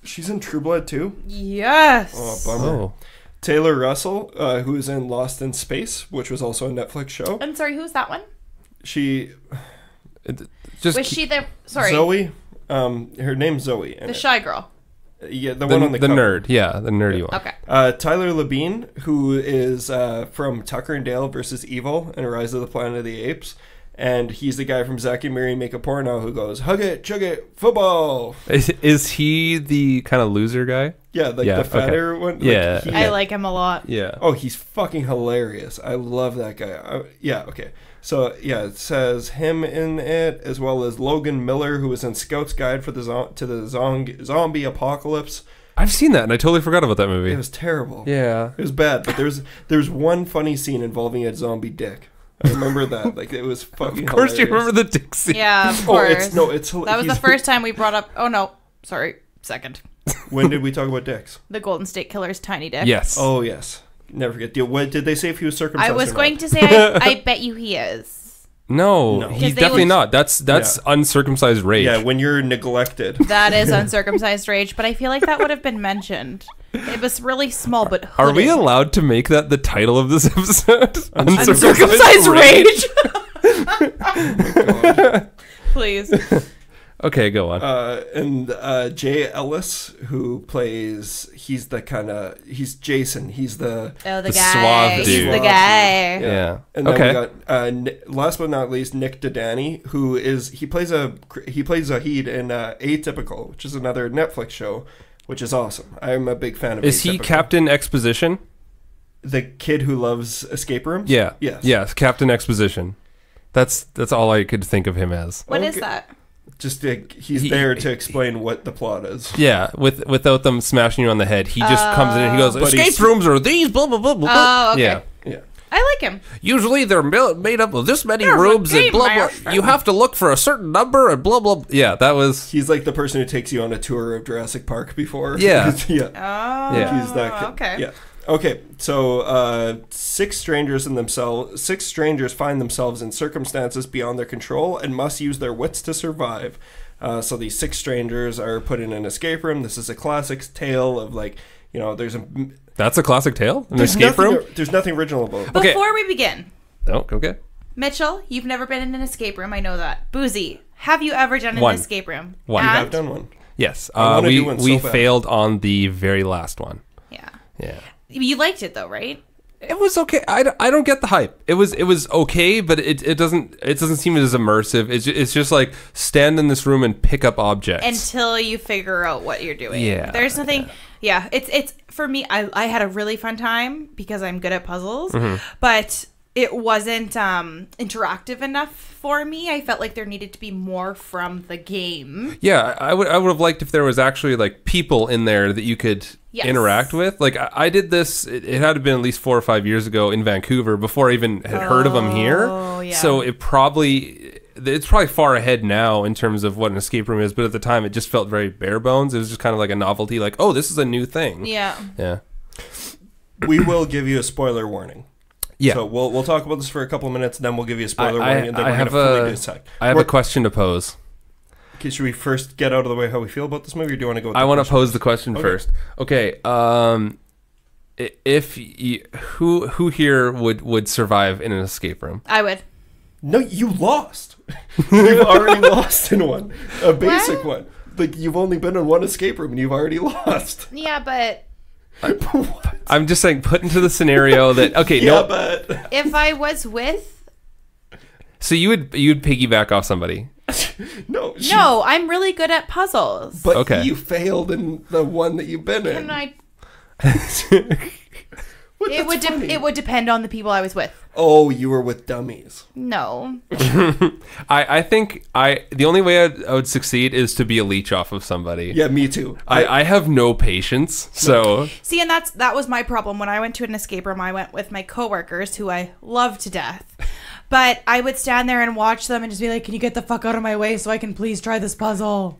She's in True Blood too. Yes. Oh, bummer. Oh. Taylor Russell, who's in Lost in Space, which was also a Netflix show. I'm sorry, who's that one? She, Just Was she the sorry Zoe, her name's Zoe. in the it. shy girl? Yeah, the one on the the cover. nerd. Yeah, the nerdy one. Okay. Tyler Labine, who is from Tucker and Dale versus Evil and Rise of the Planet of the Apes. And he's the guy from Zack and Miri Make a Porno who goes, hug it, chug it, football. Is he the kind of loser guy? Yeah, like Yeah, the fatter okay. one. Like, Yeah. I like him a lot. Yeah. Oh, he's fucking hilarious. I love that guy. Yeah, okay. So, yeah, it says him in it, as well as Logan Miller, who was in Scout's Guide for the Zombie Apocalypse. I've seen that, and I totally forgot about that movie. It was terrible. Yeah. It was bad, but there's one funny scene involving a zombie dick. I remember that. Like, it was fucking Of course, you hilarious. remember the dick scene. Yeah, of Oh, course. it's That was the first time we brought up. Oh no, sorry, second. When did we talk about dicks? The Golden State Killer's tiny dick. Yes. Oh, yes. Never forget. What did they say if he was circumcised? I was or going not? to say I bet you he is. No, No. he's 'Cause they definitely look- not. That's Yeah. uncircumcised rage. Yeah, when youed neglected. That is uncircumcised rage, but I feel like that would have been mentioned. It was really small, but Are we hooded. allowed to make that the title of this episode? Uncircumcised Rage? Please. Okay, go on. And Jay Ellis, who plays, he's Jason. He's the Oh, the The guy. suave He's dude. the guy. Yeah. And then Okay. we got last but not least Nick Dodani, who is he plays Zahid in Atypical, which is another Netflix show, which is awesome. I'm a big fan of. Is he Atypical. Captain Exposition? The kid who loves escape rooms? Yeah. Yes. Yes, Captain Exposition. That's all I could think of him as. What is Okay. that? Just he's there to explain what the plot is. Yeah, without them smashing you on the head, he just comes in and he goes, But "Escape he's- rooms are these, blah blah blah blah." Oh, okay. Yeah. Yeah. I like him. Usually they're made up of this many There's a rooms and game blah blah. master. You have to look for a certain number and blah blah. Yeah, that was. He's like the person who takes you on a tour of Jurassic Park before. Yeah. yeah. Oh, Yeah. He's that kid. okay. Yeah. Okay. So, six strangers find themselves in circumstances beyond their control and must use their wits to survive. So these six strangers are put in an escape room. This is a classic tale of That's a classic tale. An there's escape nothing, room. There's nothing original about it. Okay. Before we begin, Oh, okay. Mitchell, you've never been in an escape room. I know that. Buzi, have you ever done One. an escape room? One. You And- have done one. Yes. I wanna We do one so we bad. failed on the very last one. Yeah. Yeah. You liked it though, right? It was okay. I don't get the hype. It was okay, but it doesn't seem as immersive. It's just like stand in this room and pick up objects. Until you figure out what you're doing. Yeah, There's nothing. Yeah. It's for me. I had a really fun time because I'm good at puzzles, Mm-hmm. but it wasn't interactive enough for me. I felt like there needed to be more from the game. Yeah, I would have liked if there was actually like people in there that you could Yes. interact with. Like I did this. It had to have been at least 4 or 5 years ago in Vancouver before I even had heard of them here. Oh, yeah. So it's probably far ahead now in terms of what an escape room is. But at the time, it just felt very bare bones. It was just kind of like a novelty. Like, oh, this is a new thing. Yeah. Yeah. We will give you a spoiler warning. Yeah. So we'll talk about this for a couple minutes, and then we'll give you a spoiler I- warning, and then I we're have going to a- fully dissect. I have a question to pose. Okay, should we first get out of the way how we feel about this movie, or do you want to go with I the want to question? pose the question Okay. first. Okay. If you, who here would survive in an escape room? I would. No, you lost. You've already lost in one. A basic one. Like, you've only been in one escape room, and you've already lost. Yeah, but What? I'm just saying, put into the scenario that okay, Yeah, no. but... if I was with So you'd piggyback off somebody. No. no, I'm really good at puzzles. But Okay. you failed in the one that you've been in. Can I? What, It would. that's funny. It would depend on the people I was with. Oh, you were with dummies. No. I think the only way I would succeed is to be a leech off of somebody. Yeah, me too. I have no patience, so See, and that was my problem when I went to an escape room. I went with my coworkers, who I love to death. But I would stand there and watch them and just be like, "Can you get the fuck out of my way so I can please try this puzzle?"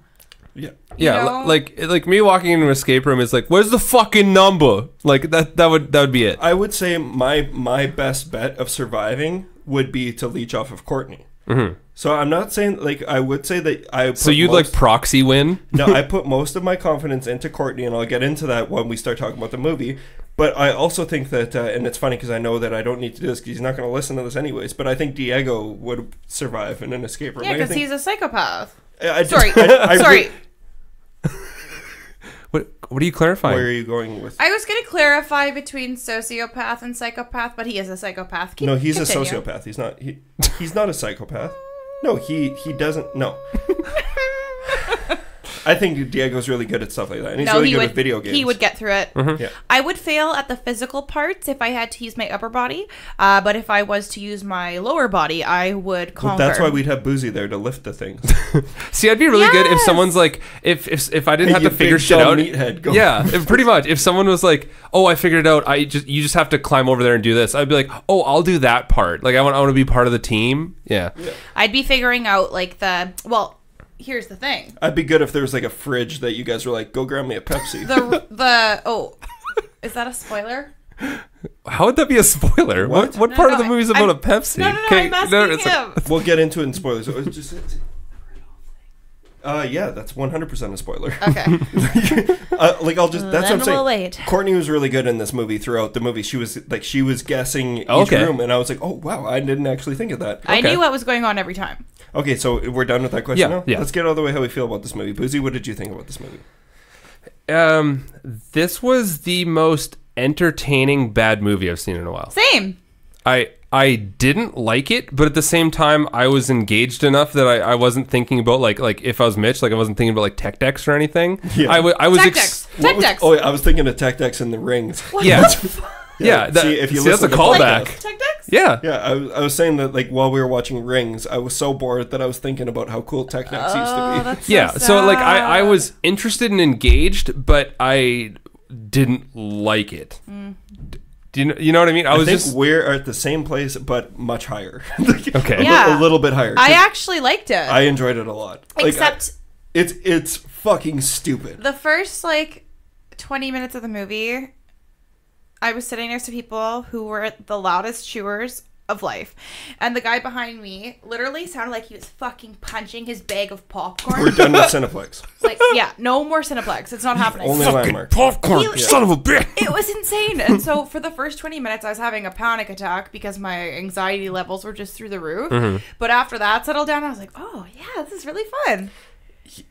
Yeah. yeah, know? like me walking into an escape room is like, where's the fucking number? Like that would be it. I would say my best bet of surviving would be to leech off of Courtney. Mm-hmm. So I'm not saying, like, I would say that I put So you'd like proxy win? No, I put most of my confidence into Courtney, and I'll get into that when we start talking about the movie. But I also think that, and it's funny because I know that I don't need to do this because he's not going to listen to this anyways, but I think Diego would survive in an escape room. Yeah, Like, I because think- he's a psychopath. I just- Sorry, I sorry. What are you clarifying? Where are you going with? I was going to clarify between sociopath and psychopath, but he is a psychopath. No, he's Continue. a sociopath. He's not a psychopath. No, he doesn't. No. I think Diego's really good at stuff like that, and he's really good with video games. He would get through it. Yeah. I would fail at the physical parts if I had to use my upper body, but if I was to use my lower body, I would But conquer. that's why we'd have Busey there to lift the things. See, I'd be really good if Yes! someone's like, if I didn't Hey, have you to figure big shit dumb out. meathead, go. Yeah, pretty much. If someone was like, "Oh, I figured it out. You just have to climb over there and do this," I'd be like, "Oh, I'll do that part. Like, I want to be part of the team." Yeah. I'd be figuring out like here's the thing. I'd be good if there was like a fridge that you guys were like, go grab me a Pepsi. Is that a spoiler? How would that be a spoiler? What What? part of no, the movie is I'm- about a Pepsi? No, Okay, I'm asking it's him. We'll get into it in spoilers. It was just, Yeah, that's 100% a spoiler. Okay. Like I'll just that's what I'm saying. We'll wait. Courtney was really good in this movie throughout the movie. She was guessing each room, and I was like, oh wow, I didn't actually think of that. I knew what was going on every time. Okay, so we're done with that question now? Yeah. Let's get out of the way how we feel about this movie. Boozy, what did you think about this movie? This was the most entertaining bad movie I've seen in a while. Same. I didn't like it, but at the same time, I was engaged enough that I wasn't thinking about like if I was Mitch, like I wasn't thinking about like tech decks or anything. Yeah. I was Tech decks. Oh, yeah, I was thinking of tech decks in the rings. Yeah. Yeah, if you that's a listen to callback. Tech decks? Yeah. Yeah, I was saying that like while we were watching Rings, I was so bored that I was thinking about how cool tech decks used to be. That's Yeah, so like sad. I was interested and engaged, but I didn't like it. Do you know what I mean? I think we're at the same place, but much higher. Okay. Yeah. A little bit higher. I actually liked it. I enjoyed it a lot. Except it's fucking stupid. the first like 20 minutes of the movie, I was sitting next to people who were the loudest chewers of life, and the guy behind me literally sounded like he was fucking punching his bag of popcorn. We're done with Cineplex. Like, yeah, no more Cineplex. It's not happening. Only Landmark. Popcorn, son of a bitch. It was insane. And so for the first 20 minutes, I was having a panic attack because my anxiety levels were just through the roof. But after that settled down, I was like, oh, yeah, this is really fun.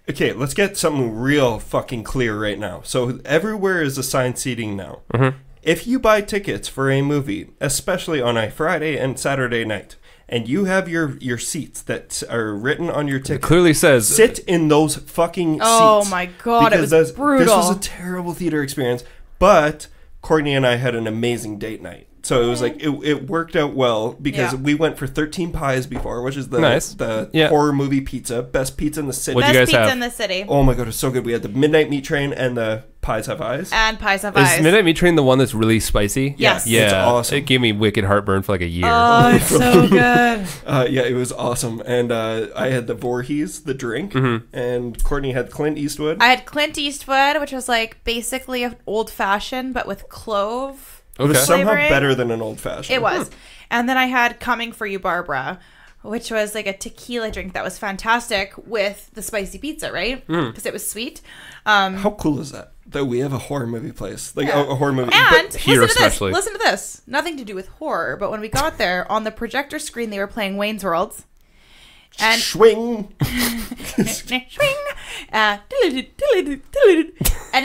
Okay, let's get something real fucking clear right now. So everywhere is assigned seating now. If you buy tickets for a movie, especially on a Friday and Saturday night, and you have your seats that are written on your ticket, It clearly says sit in those fucking seats. Oh my God, it was brutal. This was a terrible theater experience, but Courtney and I had an amazing date night. So it was like, it worked out well because we went for 13 Pies before, which is the horror movie pizza. Best pizza in the city. What'd you Best guys pizza have? in the city. Oh my God, it's so good. We had the Midnight Meat Train and the Pies Have Eyes. And Pies Have Is Eyes. Midnight Meat Train the one that's really spicy? Yes. Yeah. It's awesome. It gave me wicked heartburn for like a year. Oh, it's so good. Yeah, it was awesome. And I had the Voorhees, the drink, and Courtney had Clint Eastwood. I had Clint Eastwood, which was like basically an old fashioned, but with clove. It was somehow flavoring. better than an old fashioned. It was. And then I had Coming for You, Barbara, which was like a tequila drink that was fantastic with the spicy pizza, right? Because it was sweet. How cool is that? That we have a horror movie place. Like a horror movie. And here listen to especially. this. Listen to this. Nothing to do with horror, but when we got there, on the projector screen, they were playing Wayne's World. And Swing. swing. And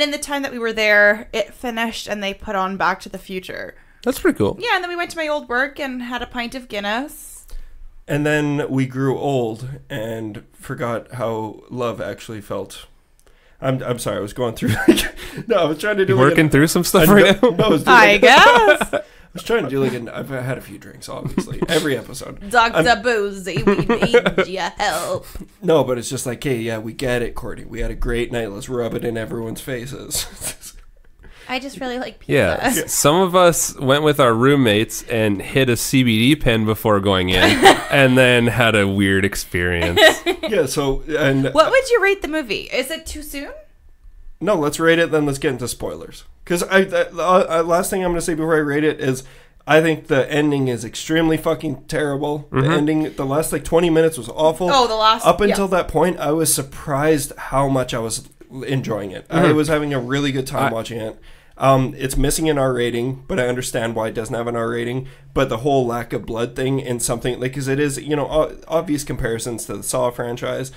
in the time that we were there, it finished and they put on Back to the Future. That's pretty cool. Yeah, and then we went to my old work and had a pint of Guinness. And then we grew old and forgot how love actually felt. I'm sorry, I was going through no, I was trying to do Working through some stuff right now? No, I guess. I was trying to do I've had a few drinks, obviously, every episode. Dr. Busey, we need your help. No, but it's just like, hey, yeah, we get it, Courtney. We had a great night. Let's rub it in everyone's faces. I just really like pizza. Yeah. Some of us went with our roommates and hit a CBD pen before going in and then had a weird experience. Yeah, so... and What would you rate the movie? Is it too soon? No, let's rate it, then let's get into spoilers. Because last thing I'm going to say before I rate it is I think the ending is extremely fucking terrible. The ending, the last like 20 minutes was awful. Oh, the last... Up until that point, I was surprised how much I was enjoying it. I was having a really good time watching it. It's missing an R rating, but I understand why it doesn't have an R rating. But the whole lack of blood thing in something, like, because it is, obvious comparisons to the Saw franchise.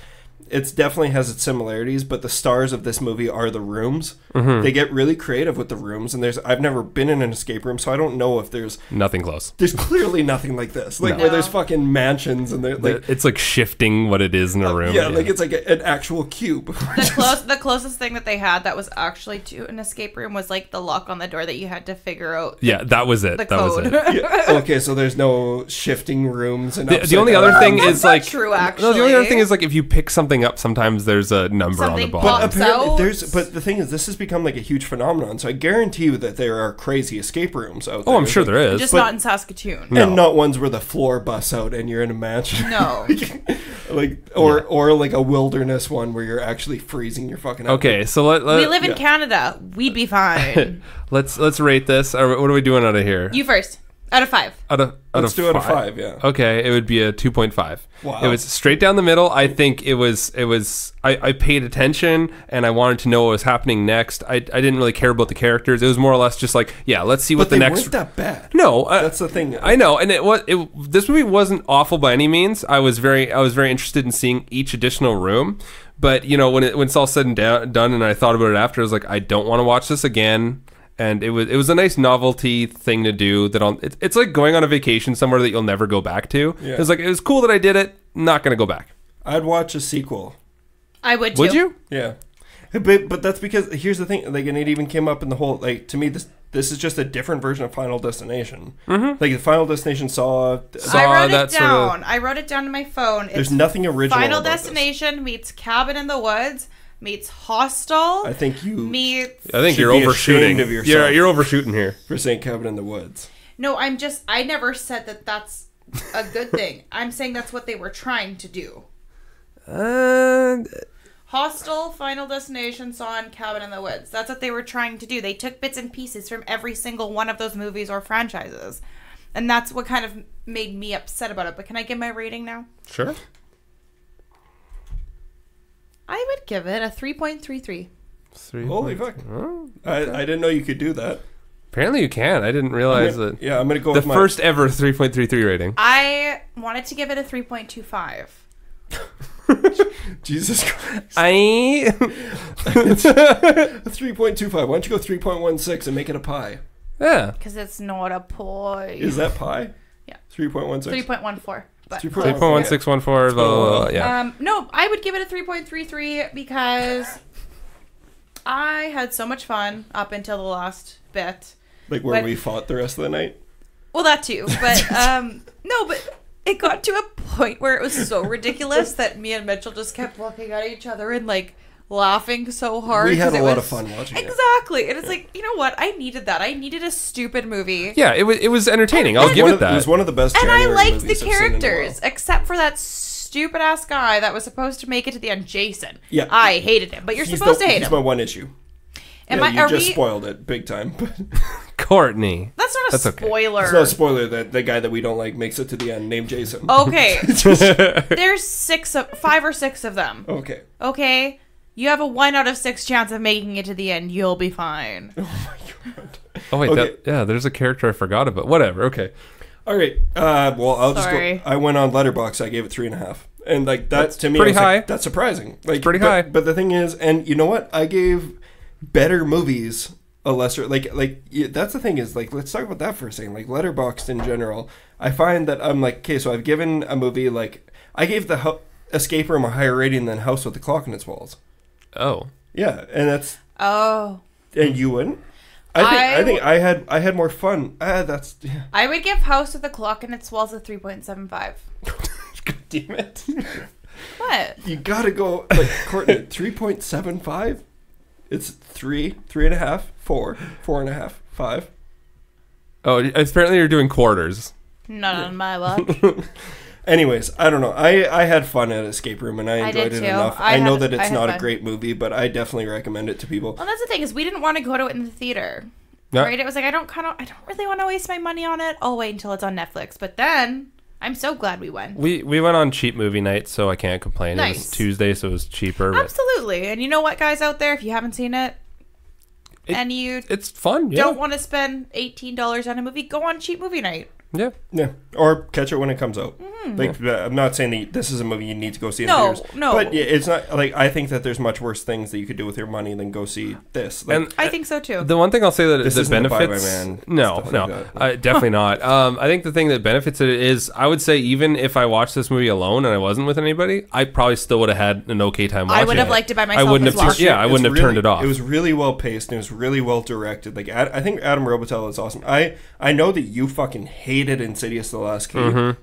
It definitely has its similarities, but the stars of this movie are the rooms. They get really creative with the rooms, and I've never been in an escape room, so I don't know if there's Nothing close. There's clearly nothing like this, like where there's fucking mansions and they're like It's like shifting what it is in a room. yeah, like it's like an actual cube. The closest thing that they had that was actually to an escape room was like the lock on the door that you had to figure out. Yeah, that was it. The That was code. it. Yeah. Okay, so there's no shifting rooms and The only other thing is not like true, No, the actually. only other thing is like if you pick something up, sometimes there's a number on the Something bottom. pops apparently out. but the thing is, this has become like a huge phenomenon. So I guarantee you that there are crazy escape rooms out there. Oh, I'm sure there is. Just But- not in Saskatoon. No. And not ones where the floor busts out and you're in a mansion. No. or like a wilderness one where you're actually freezing your fucking. Okay, so let We live in Canada. We'd be fine. let's rate this. What are we doing out of here? You first. Out of 5. Let's do out of 5, yeah. Okay, it would be a 2.5. Wow. It was straight down the middle. I think it was I paid attention and I wanted to know what was happening next. I didn't really care about the characters. It was more or less just like, yeah, let's see what the next. But they weren't that bad. No, that's the thing. I know, and this movie wasn't awful by any means. I was very interested in seeing each additional room, but you know, when it's all said and done, and I thought about it after, I was like, I don't want to watch this again. And it was a nice novelty thing to do. It's like going on a vacation somewhere that you'll never go back to. Yeah. It was cool that I did it. Not gonna go back. I'd watch a sequel. I would too. Would you? Yeah, but that's because here's the thing. Like, and it even came up in the whole, like, to me this is just a different version of Final Destination. Mm-hmm. Like the Final Destination I wrote it down. I wrote it down on my phone. There's nothing original. Final about Destination this. meets Cabin in the Woods meets Hostel. I think you're should overshooting. be ashamed of yourself. You're overshooting here for saying Cabin in the Woods. No, I never said that that's a good thing. I'm saying that's what they were trying to do. Hostel, Final Destination, Saw, and Cabin in the Woods. That's what they were trying to do. They took bits and pieces from every single one of those movies or franchises. And that's what kind of made me upset about it. But can I give my rating now? Sure. I would give it a 3.33. Holy fuck. Oh, okay. I didn't know you could do that. Apparently you can. I didn't realize that. Yeah, I'm going to go with with the first ever 3.33 rating. I wanted to give it a 3.25. Jesus Christ. A 3.25. Why don't you go 3.16 and make it a pie? Yeah. Because it's not a pie. Is that pie? Yeah. 3.16? 3.14. 3.1614. Yeah. No, I would give it a 3.33 because I had so much fun up until the last bit. Like where we fought the rest of the night? Well, that too. But no, but it got to a point where it was so ridiculous that me and Mitchell just kept looking at each other and like laughing so hard. We had a lot of fun watching it. Exactly. And it's like, you know what? I needed that. I needed a stupid movie. Yeah, it was entertaining. I'll give it that. It was one of the best And January I liked the movies I've seen in a characters, while. except for that stupid ass guy that was supposed to make it to the end, Jason. Yeah. I hated him, but you're supposed to hate He's him. my one issue. You just spoiled it big time. Courtney. That's not a spoiler. It's not a spoiler that the guy that we don't like makes it to the end, named Jason. Okay. There's 5 or 6 of them. Okay. Okay. You have a 1 out of 6 chance of making it to the end. You'll be fine. Oh my god. Oh wait, Okay. there's a character I forgot about. Whatever. Okay. All right. Well, I'll Sorry. just go. I went on Letterboxd. I gave it 3.5, and like that's to me pretty I was like, high. that's surprising. Like pretty high. But the thing is, and you know what? I gave better movies a lesser that's the thing is, like, let's talk about that for a second. Like Letterboxd in general, I find that I'm like, okay, so I've given a movie, like, I gave the Escape Room a higher rating than House with the Clock in Its Walls. Oh. Yeah, and that's Oh. and you wouldn't. I think I had more fun. That's yeah. I would give House with the Clock in Its Walls a 3.75. God damn it! What? You gotta go like Courtney. 3.75. It's 3.5, 4, 4.5, 5. Oh, apparently you're doing quarters. Not on my luck. Anyways, I don't know. I had fun at Escape Room, and I enjoyed it too. enough. I I know had- that I it's had not a fun. great movie, but I definitely recommend it to people. Well, that's the thing, is we didn't want to go to it in the theater. Yeah. Right? It was like, I don't really want to waste my money on it. I'll wait until it's on Netflix. But then I'm so glad we went. We went on cheap movie night, so I can't complain. It Nice. was Tuesday, so it was cheaper. But Absolutely. And you know what, guys out there, if you haven't seen it and you it's fun. Yeah. don't want to spend $18 on a movie, go on cheap movie night. Yeah. Yeah, or catch it when it comes out. Like, I'm not saying that this is a movie you need to go see in No, theaters. no. But yeah, it's not like, I think that there's much worse things that you could do with your money than go see this. Like, And I think so too. the one thing I'll say that This the isn't a benefits, buy-by-man, no, stuff no, like that. definitely not. I think the thing that benefits it is, I would say, even if I watched this movie alone and I wasn't with anybody, I probably still would have had an okay time watching it. I would have liked it by myself I wouldn't as have. well. Yeah, I wouldn't have turned it off. It was really well paced and it was really well directed. Like, I think Adam Robitel is awesome. I know that you fucking hated Insidious: The Last Key. Mm-hmm.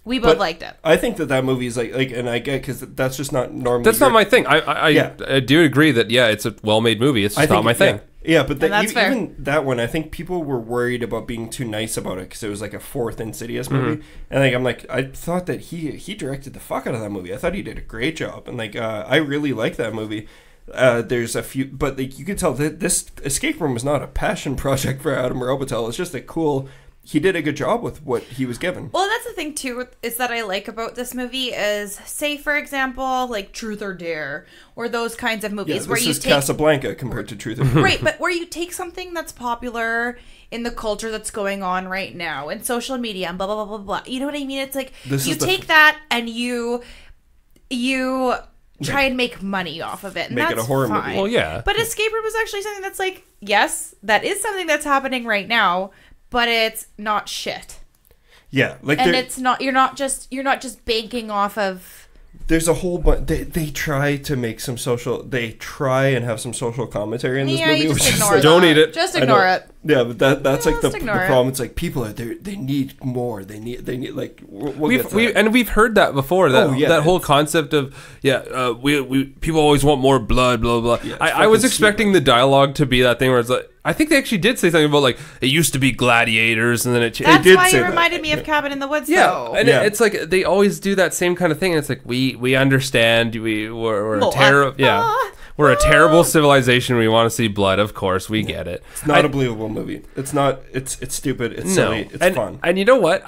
We both But liked it. I think that movie is like, and I get, because that's just not normally. That's not my thing. I Yeah. do agree that it's a well-made movie. It's just not my thing. Yeah, but that's fair. even that one, I think people were worried about being too nice about it because it was like a fourth Insidious movie. And I thought that he directed the fuck out of that movie. I thought he did a great job, and I really like that movie. There's a few, but like, you could tell that this Escape Room was not a passion project for Adam Robitel. It's just a cool he did a good job with what he was given. Well, that's the thing too, is that I like about this movie is, say for example, like Truth or Dare, or those kinds of movies Yeah, where this you is take Casablanca compared to Truth or Dare. right, but where you take something that's popular in the culture that's going on right now and social media and blah blah blah blah blah. You know what I mean? It's like you take that and you try and make money off of it. And Make it that's a horror fine. movie. Well, yeah. But Escape Room is actually something that's like, yes, that is something that's happening right now, but it's not shit. Yeah, like And it's not you're not just banking off of there's a whole bunch. They try to make some social. They try and have some social commentary in this movie. you which just is ignore like, that. Don't eat it. Just I ignore know. it. Yeah, but that's like the just ignore it. problem. It's like people are there. They need more. They need like we'll get to that. We've heard that before. That that whole concept of we people always want more blood, blah blah. Yeah, I was fucking expecting the dialogue to be that thing where it's like, I think they actually did say something about like it used to be gladiators and then it changed. That's did why say it that. reminded me of Cabin in the Woods, Yeah, though. and Yeah. it's like they always do that same kind of thing. And it's like we understand we're a terrible we're a terrible civilization. We want to see blood, of course. We get it. It's not a believable movie. It's not. It's stupid. It's silly. It's fun. And you know what?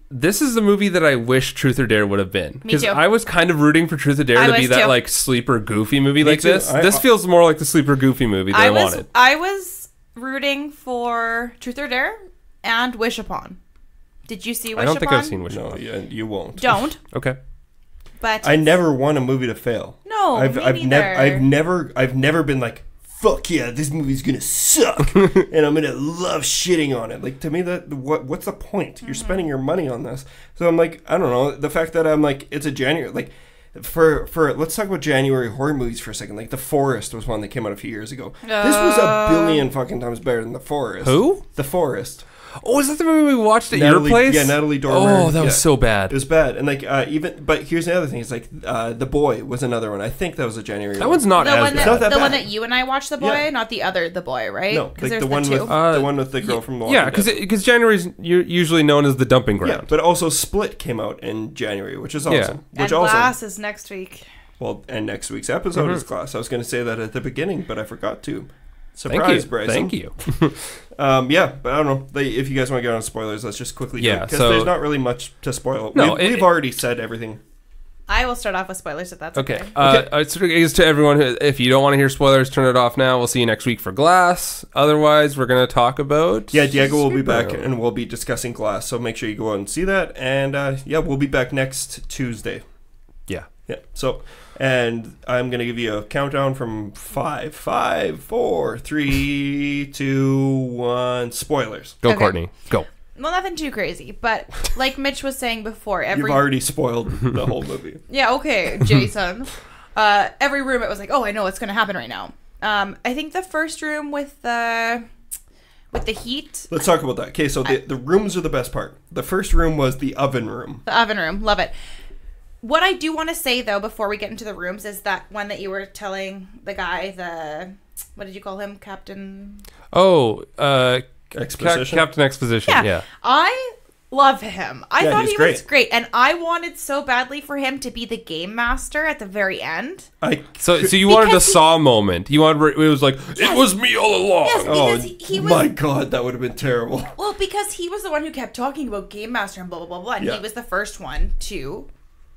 This is the movie that I wish Truth or Dare would have been. Because too. I was kind of rooting for Truth or Dare I to be was that too. like sleeper goofy movie like too. this. This feels more like the sleeper goofy movie that I wanted. I was rooting for Truth or Dare and Wish Upon. Did you see Wish Upon? I don't think I've seen Wish No, Upon. yeah, you won't. Don't. Okay. But I never want a movie to fail. No, I've neither. never been like, fuck yeah, this movie's gonna suck, and I'm gonna love shitting on it. Like, to me, what's the point? You're spending your money on this. So I'm like, I don't know. The fact that I'm like, it's a January, like, for let's talk about January horror movies for a second. Like, The Forest was one that came out a few years ago. This was a billion fucking times better than The Forest. Who? The Forest. Oh, is that the movie we watched at Natalie- your place? yeah, Natalie Dormer. Oh, that was Yeah. so bad. It was bad, and like but here's the other thing. It's like The Boy was another one. I think that was a January. That one's not the as one bad. It's not that the one bad. that you and I watched, The Boy, Yeah. not the Boy, right? No, 'Cause like there's the one with two. the one with the girl from The Walking Yeah, Dead. because January's usually known as the dumping Yeah, ground. but also Split came out in January, which is awesome. Yeah. Which and also Glass is next week. well, and next week's episode is Glass. I was going to say that at the beginning, but I forgot to. Thank Surprise, you. Bryson. Thank you. Yeah, but I don't know. If you guys want to get on spoilers, let's just quickly do it. Yeah, Because so- there's not really much to spoil. No, we've already said everything. I will start off with spoilers if that's okay. Okay. It's to everyone who, if you don't want to hear spoilers, turn it off now. We'll see you next week for Glass. Otherwise, we're going to talk about... Yeah, Diego will be back, Supergirl. and we'll be discussing Glass, so make sure you go out and see that. And yeah, we'll be back next Tuesday. Yeah. Yeah. So, and I'm gonna give you a countdown from 5, 4, 3, 2, 1. Spoilers. Go, Okay. Courtney. Go. Well, nothing too crazy, but like Mitch was saying before, You've already spoiled the whole movie. Yeah, okay, Jason. Every room, it was like, oh, I know what's going to happen right now. I think the first room with the heat, Let's talk about that. Okay, so the rooms are the best part. The first room was the oven room. the oven room, love it. What I do want to say, though, before we get into the rooms, is that one that you were telling the guy, what did you call him? Captain? Oh, Exposition. Captain Exposition. Yeah. I love him. I Yeah, thought he's he was great. And I wanted so badly for him to be the game master at the very end. So you wanted a Because he- Saw moment. You wanted it was like, it was me all along. Yes, Oh because he was... my god, that would have been terrible. Well, because he was the one who kept talking about Game Master and blah, blah, blah, blah. And Yeah. he was the first one to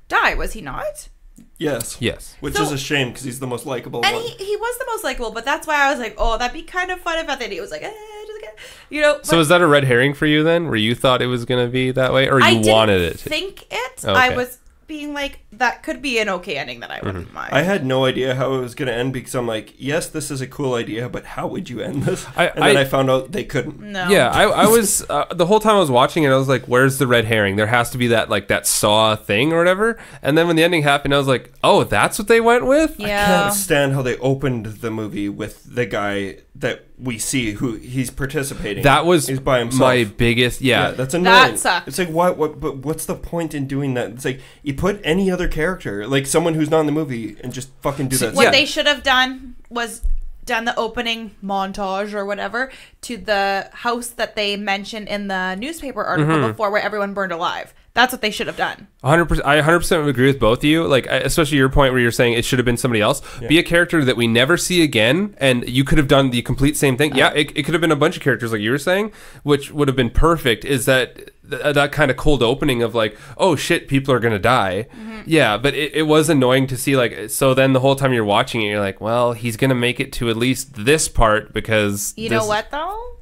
die, was he not? Yes. Yes. Which So- is a shame because he's the most likable And one. he was the most likable, but that's why I was like, oh, that'd be kind of fun if at the end he was like, just get, you know. So is that a red herring for you then? Where you thought it was going to be that way? Or I you didn't wanted it? think it. Okay. I was being like, that could be an okay ending that I wouldn't mind. I had no idea how it was going to end because I'm like, yes, this is a cool idea, but how would you end this? And then I found out they couldn't. No. Yeah, I was the whole time I was watching it, I was like, "Where's the red herring? There has to be that Saw thing or whatever." And then when the ending happened, I was like, "Oh, that's what they went with." I Yeah. can't stand how they opened the movie with the guy that we see who he's participating. That was he's by himself. my biggest. Yeah, Yeah, that's annoying. That sucked. It's like what? But what's the point in doing that? It's like you put any other character, like someone who's not in the movie, and just fucking do that. What Yeah. they should have done was done the opening montage or whatever to the house that they mentioned in the newspaper article before where everyone burned alive. That's what they should have done. 100%. I 100% agree with both of you. Like, especially your point where you're saying it should have been somebody else. Yeah. Be a character that we never see again, and you could have done the complete same thing. Yeah, it could have been a bunch of characters like you were saying, which would have been perfect. Is that kind of cold opening of like, oh shit, people are gonna die. Yeah, but it was annoying to see, like, so then the whole time you're watching it, you're like, well, he's gonna make it to at least this part because you know what though,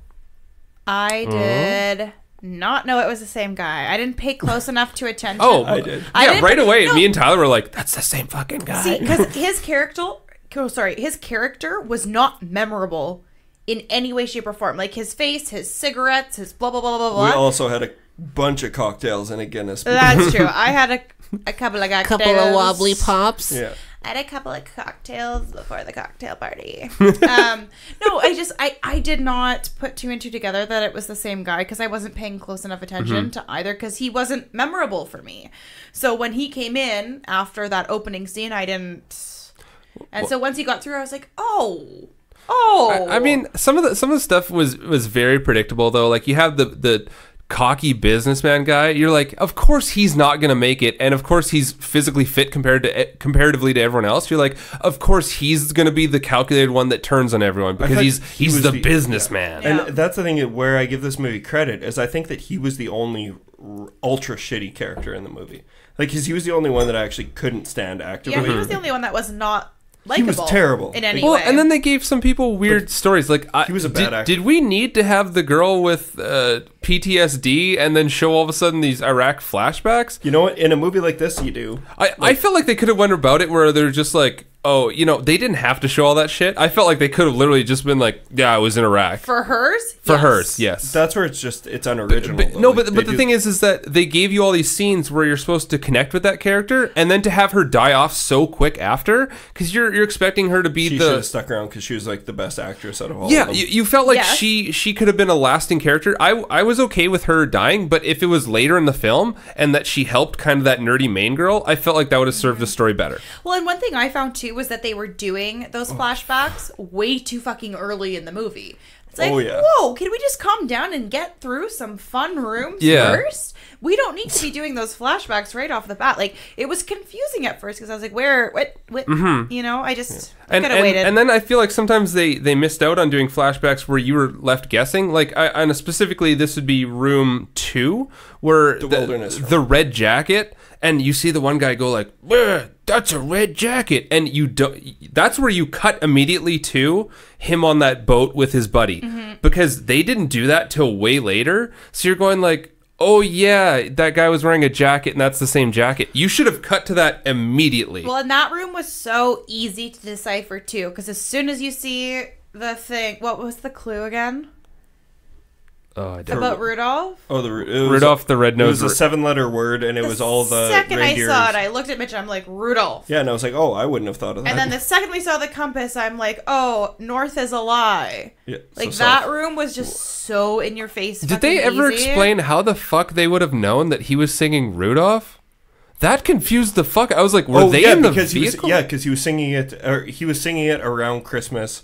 I did not know it was the same guy. I didn't pay close enough to attention. Oh, I did. Yeah, right away. No. Me and Tyler were like, that's the same fucking guy. See, because his character was not memorable in any way, shape, or form. Like his face, his cigarettes, his blah blah blah blah blah. We also had a bunch of cocktails and a Guinness. That's true. I had a couple of cocktails. Couple of wobbly pops. Yeah. I had a couple of cocktails before the cocktail party. No, I did not put two and two together that it was the same guy because I wasn't paying close enough attention to either because he wasn't memorable for me. So when he came in after that opening scene, I didn't. And so once he got through, I was like, oh. I mean, some of the stuff was very predictable though. Like you have the cocky businessman guy. You're like, of course he's not going to make it, and of course he's physically fit comparatively to everyone else. You're like, of course he's going to be the calculated one that turns on everyone because he's the businessman. Yeah. And that's the thing where I give this movie credit is I think that he was the only ultra shitty character in the movie. Like, because he was the only one that I actually couldn't stand actively. Yeah, he was the only one that was not likable. He was terrible in any way. And then they gave some people weird stories. Like he was a bad actor. Did we need to have the girl with PTSD and then show all of a sudden these Iraq flashbacks? You know what? In a movie like this, you do. I feel like they could have went about it where they're just like, oh, you know, they didn't have to show all that shit. I felt like they could have literally just been like, yeah, I was in Iraq. For hers? Hers, yes. That's where it's unoriginal. But the thing is that they gave you all these scenes where you're supposed to connect with that character, and then to have her die off so quick after, because you're expecting her to be she should have stuck around because she was like the best actress out of all of them. You felt like she could have been a lasting character. I was okay with her dying, but if it was later in the film and that she helped kind of that nerdy main girl, I felt like that would have served the story better. Well, and one thing I found too was that they were doing those flashbacks way too fucking early in the movie. It's like, whoa, can we just calm down and get through some fun rooms first? We don't need to be doing those flashbacks right off the bat. Like, it was confusing at first because I was like, what? You know, I just could have waited. And then I feel like sometimes they missed out on doing flashbacks where you were left guessing. Like, and specifically, this would be room 2, where the red jacket, and you see the one guy go like, that's a red jacket, and you don't. That's where you cut immediately to him on that boat with his buddy, because they didn't do that till way later. So you're going like, oh yeah, that guy was wearing a jacket, and that's the same jacket. You should have cut to that immediately. Well, and that room was so easy to decipher too, because as soon as you see the thing, what was the clue again? Oh, I don't about Rudolph? Oh, Rudolph the Red-Nosed. It was a 7-letter word, and it was all the second reindeers. I saw it, I looked at Mitch, and I'm like, Rudolph. Yeah, and I was like, oh, I wouldn't have thought of that. And then the second we saw the compass, I'm like, oh, north is a lie. Yeah, like, that room was just so in your face. Did they ever explain how the fuck they would have known that he was singing Rudolph? That confused the fuck. I was like, were they in the vehicle? Because he was singing it. He was singing it around Christmas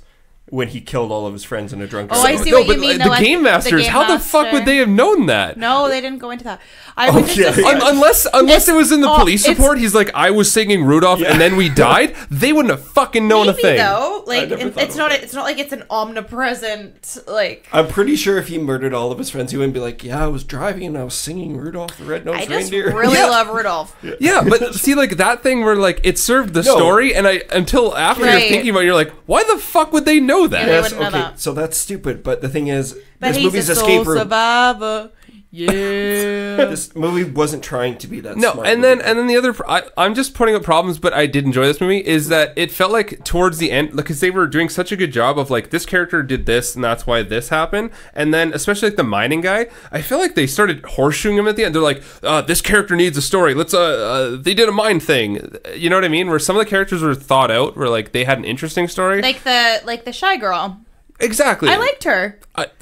when he killed all of his friends in a drunken. I see what you mean. The Game Masters. How the fuck would they have known that? No, they didn't go into that. I would Unless it was in the police report. He's like, I was singing Rudolph, and then we died. They wouldn't have fucking known a thing. Though, like it's not like it's an omnipresent. Like, I'm pretty sure if he murdered all of his friends, he wouldn't be like, yeah, I was driving and I was singing Rudolph the Red-Nosed Reindeer. I just really love Rudolph. Yeah, but see, like that thing where like it served the story, and until after you're thinking about it, you're like, why the fuck would they know that? Yeah, they wouldn't know that. So that's stupid. But the thing is, this movie's he's a escape room. Survivor. Yeah. This movie wasn't trying to be that smart. No, and then the other, I'm just pointing out problems, but I did enjoy this movie, is that it felt like towards the end, because they were doing such a good job of like, this character did this, and that's why this happened, and then especially like the mining guy, I feel like they started horseshoeing him at the end. They're like, this character needs a story. Let's, they did a mine thing. You know what I mean? Where some of the characters were thought out, where like they had an interesting story. Like the shy girl. Exactly. I liked her.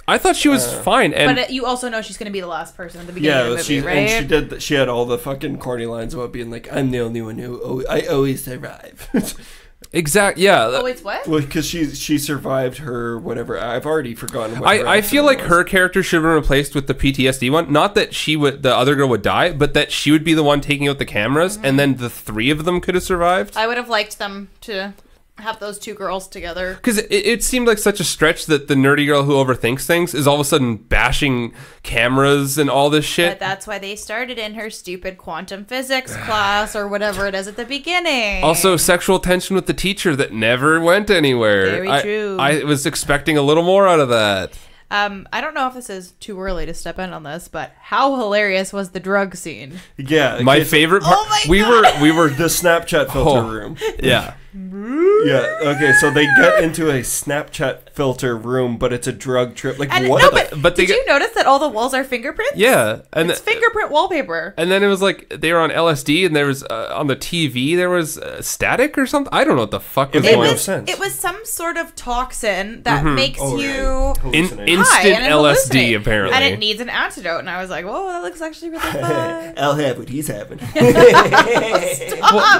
I thought she was fine, but you also know she's going to be the last person at the beginning of the movie, right? And she had all the fucking corny lines about being like, "I'm the only one who I always survive." Yeah. Oh, it's what? Well, because she survived her whatever. I've already forgotten. What her I feel like was. her character should have been replaced with the PTSD one. Not that the other girl would die, but that she would be the one taking out the cameras, and then the three of them could have survived. I would have liked them to have those two girls together. Because it seemed like such a stretch that the nerdy girl who overthinks things is all of a sudden bashing cameras and all this shit. But that's why they started in her stupid quantum physics class or whatever it is at the beginning. Also, sexual tension with the teacher that never went anywhere. Very true. I was expecting a little more out of that. I don't know if this is too early to step in on this, but how hilarious was the drug scene? Yeah, My favorite part. Oh my we were the Snapchat filter room. Yeah. Yeah. Okay. So they get into a Snapchat filter room, but it's a drug trip. Like And what? no, the- but they did you notice that all the walls are fingerprints? Yeah, and It's fingerprint wallpaper. And then it was like they were on LSD, and there was on the TV there was static or something. I don't know what the fuck was It going made on. no sense. It was some sort of toxin that makes Oh, you right. In, Hallucinate. instant high and LSD hallucinate. apparently. And it needs an antidote. And I was like, whoa, that looks actually really fun. I'll have what he's having.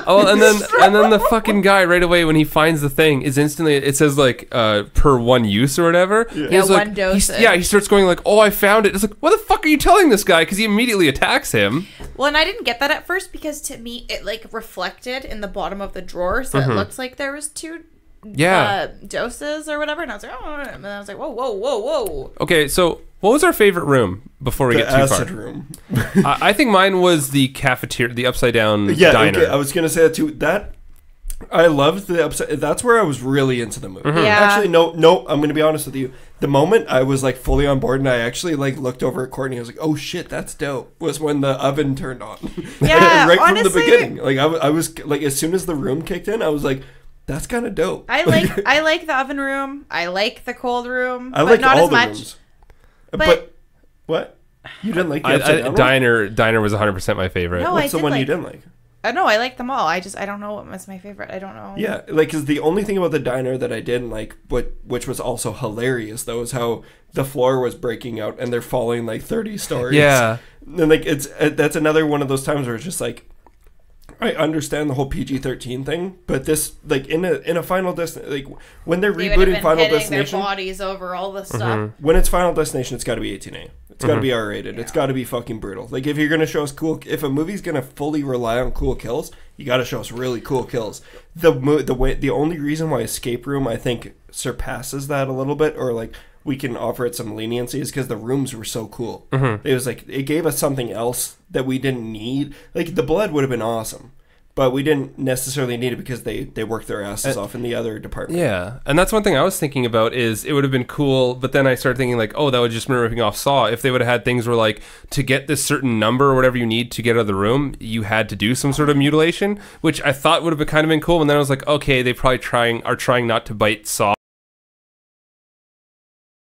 And then the fucking guy right away when he finds the thing is instantly it says like per one use or whatever. Yeah, one dosage. He starts going like, oh, I found it. It's like, what the fuck are you telling this guy? Because he immediately attacks him. Well, and I didn't get that at first because to me it like reflected in the bottom of the drawer, so it looks like there was two doses or whatever. And I was like, oh, and then I was like, whoa. Okay, so what was our favorite room before we The get too acid far? room. I think mine was the cafeteria, the upside down Yeah. diner. Okay, I was gonna say that too. That I loved the upside. That's where I was really into the movie. Yeah. Actually, no. I'm gonna be honest with you. The moment I was like fully on board and I actually like looked over at Courtney, I was like, "Oh shit, that's dope." Was when the oven turned on. Yeah, right from the honestly- beginning. Like I was like, as soon as the room kicked in, I was like, "That's kind of dope." I like the oven room. I like the cold room. I but like not all as the much. rooms. But what? You didn't like the upside down one? Diner was 100% my favorite. No, What's I the did one you like- didn't like? No, I like them all. I don't know what was my favorite. I don't know. Yeah, like, because the only thing about the diner that I didn't like, which was also hilarious, though, is how the floor was breaking out and they're falling like 30 stories. Yeah. And like that's another one of those times where it's just like, I understand the whole PG-13 thing, but this like in a Final Destination, like when they're They would have rebooting been Final hitting Destination, their bodies over all the stuff. when it's Final Destination, it's got to be 18A. It's got to be R-rated. It's got to be fucking brutal. Like if you're gonna show us cool, if a movie's gonna fully rely on cool kills, you got to show us really cool kills. The only reason why Escape Room I think surpasses that a little bit, or like we can offer it some leniency, is because the rooms were so cool. It was like it gave us something else that we didn't need. Like the blood would have been awesome, but we didn't necessarily need it because they worked their asses off in the other department. Yeah, and that's one thing I was thinking about is it would have been cool, but then I started thinking like, oh, that would just been ripping off Saw. If they would have had things where like to get this certain number or whatever you need to get out of the room, you had to do some sort of mutilation, which I thought would have been kind of been cool. And then I was like, okay, they probably are trying not to bite Saw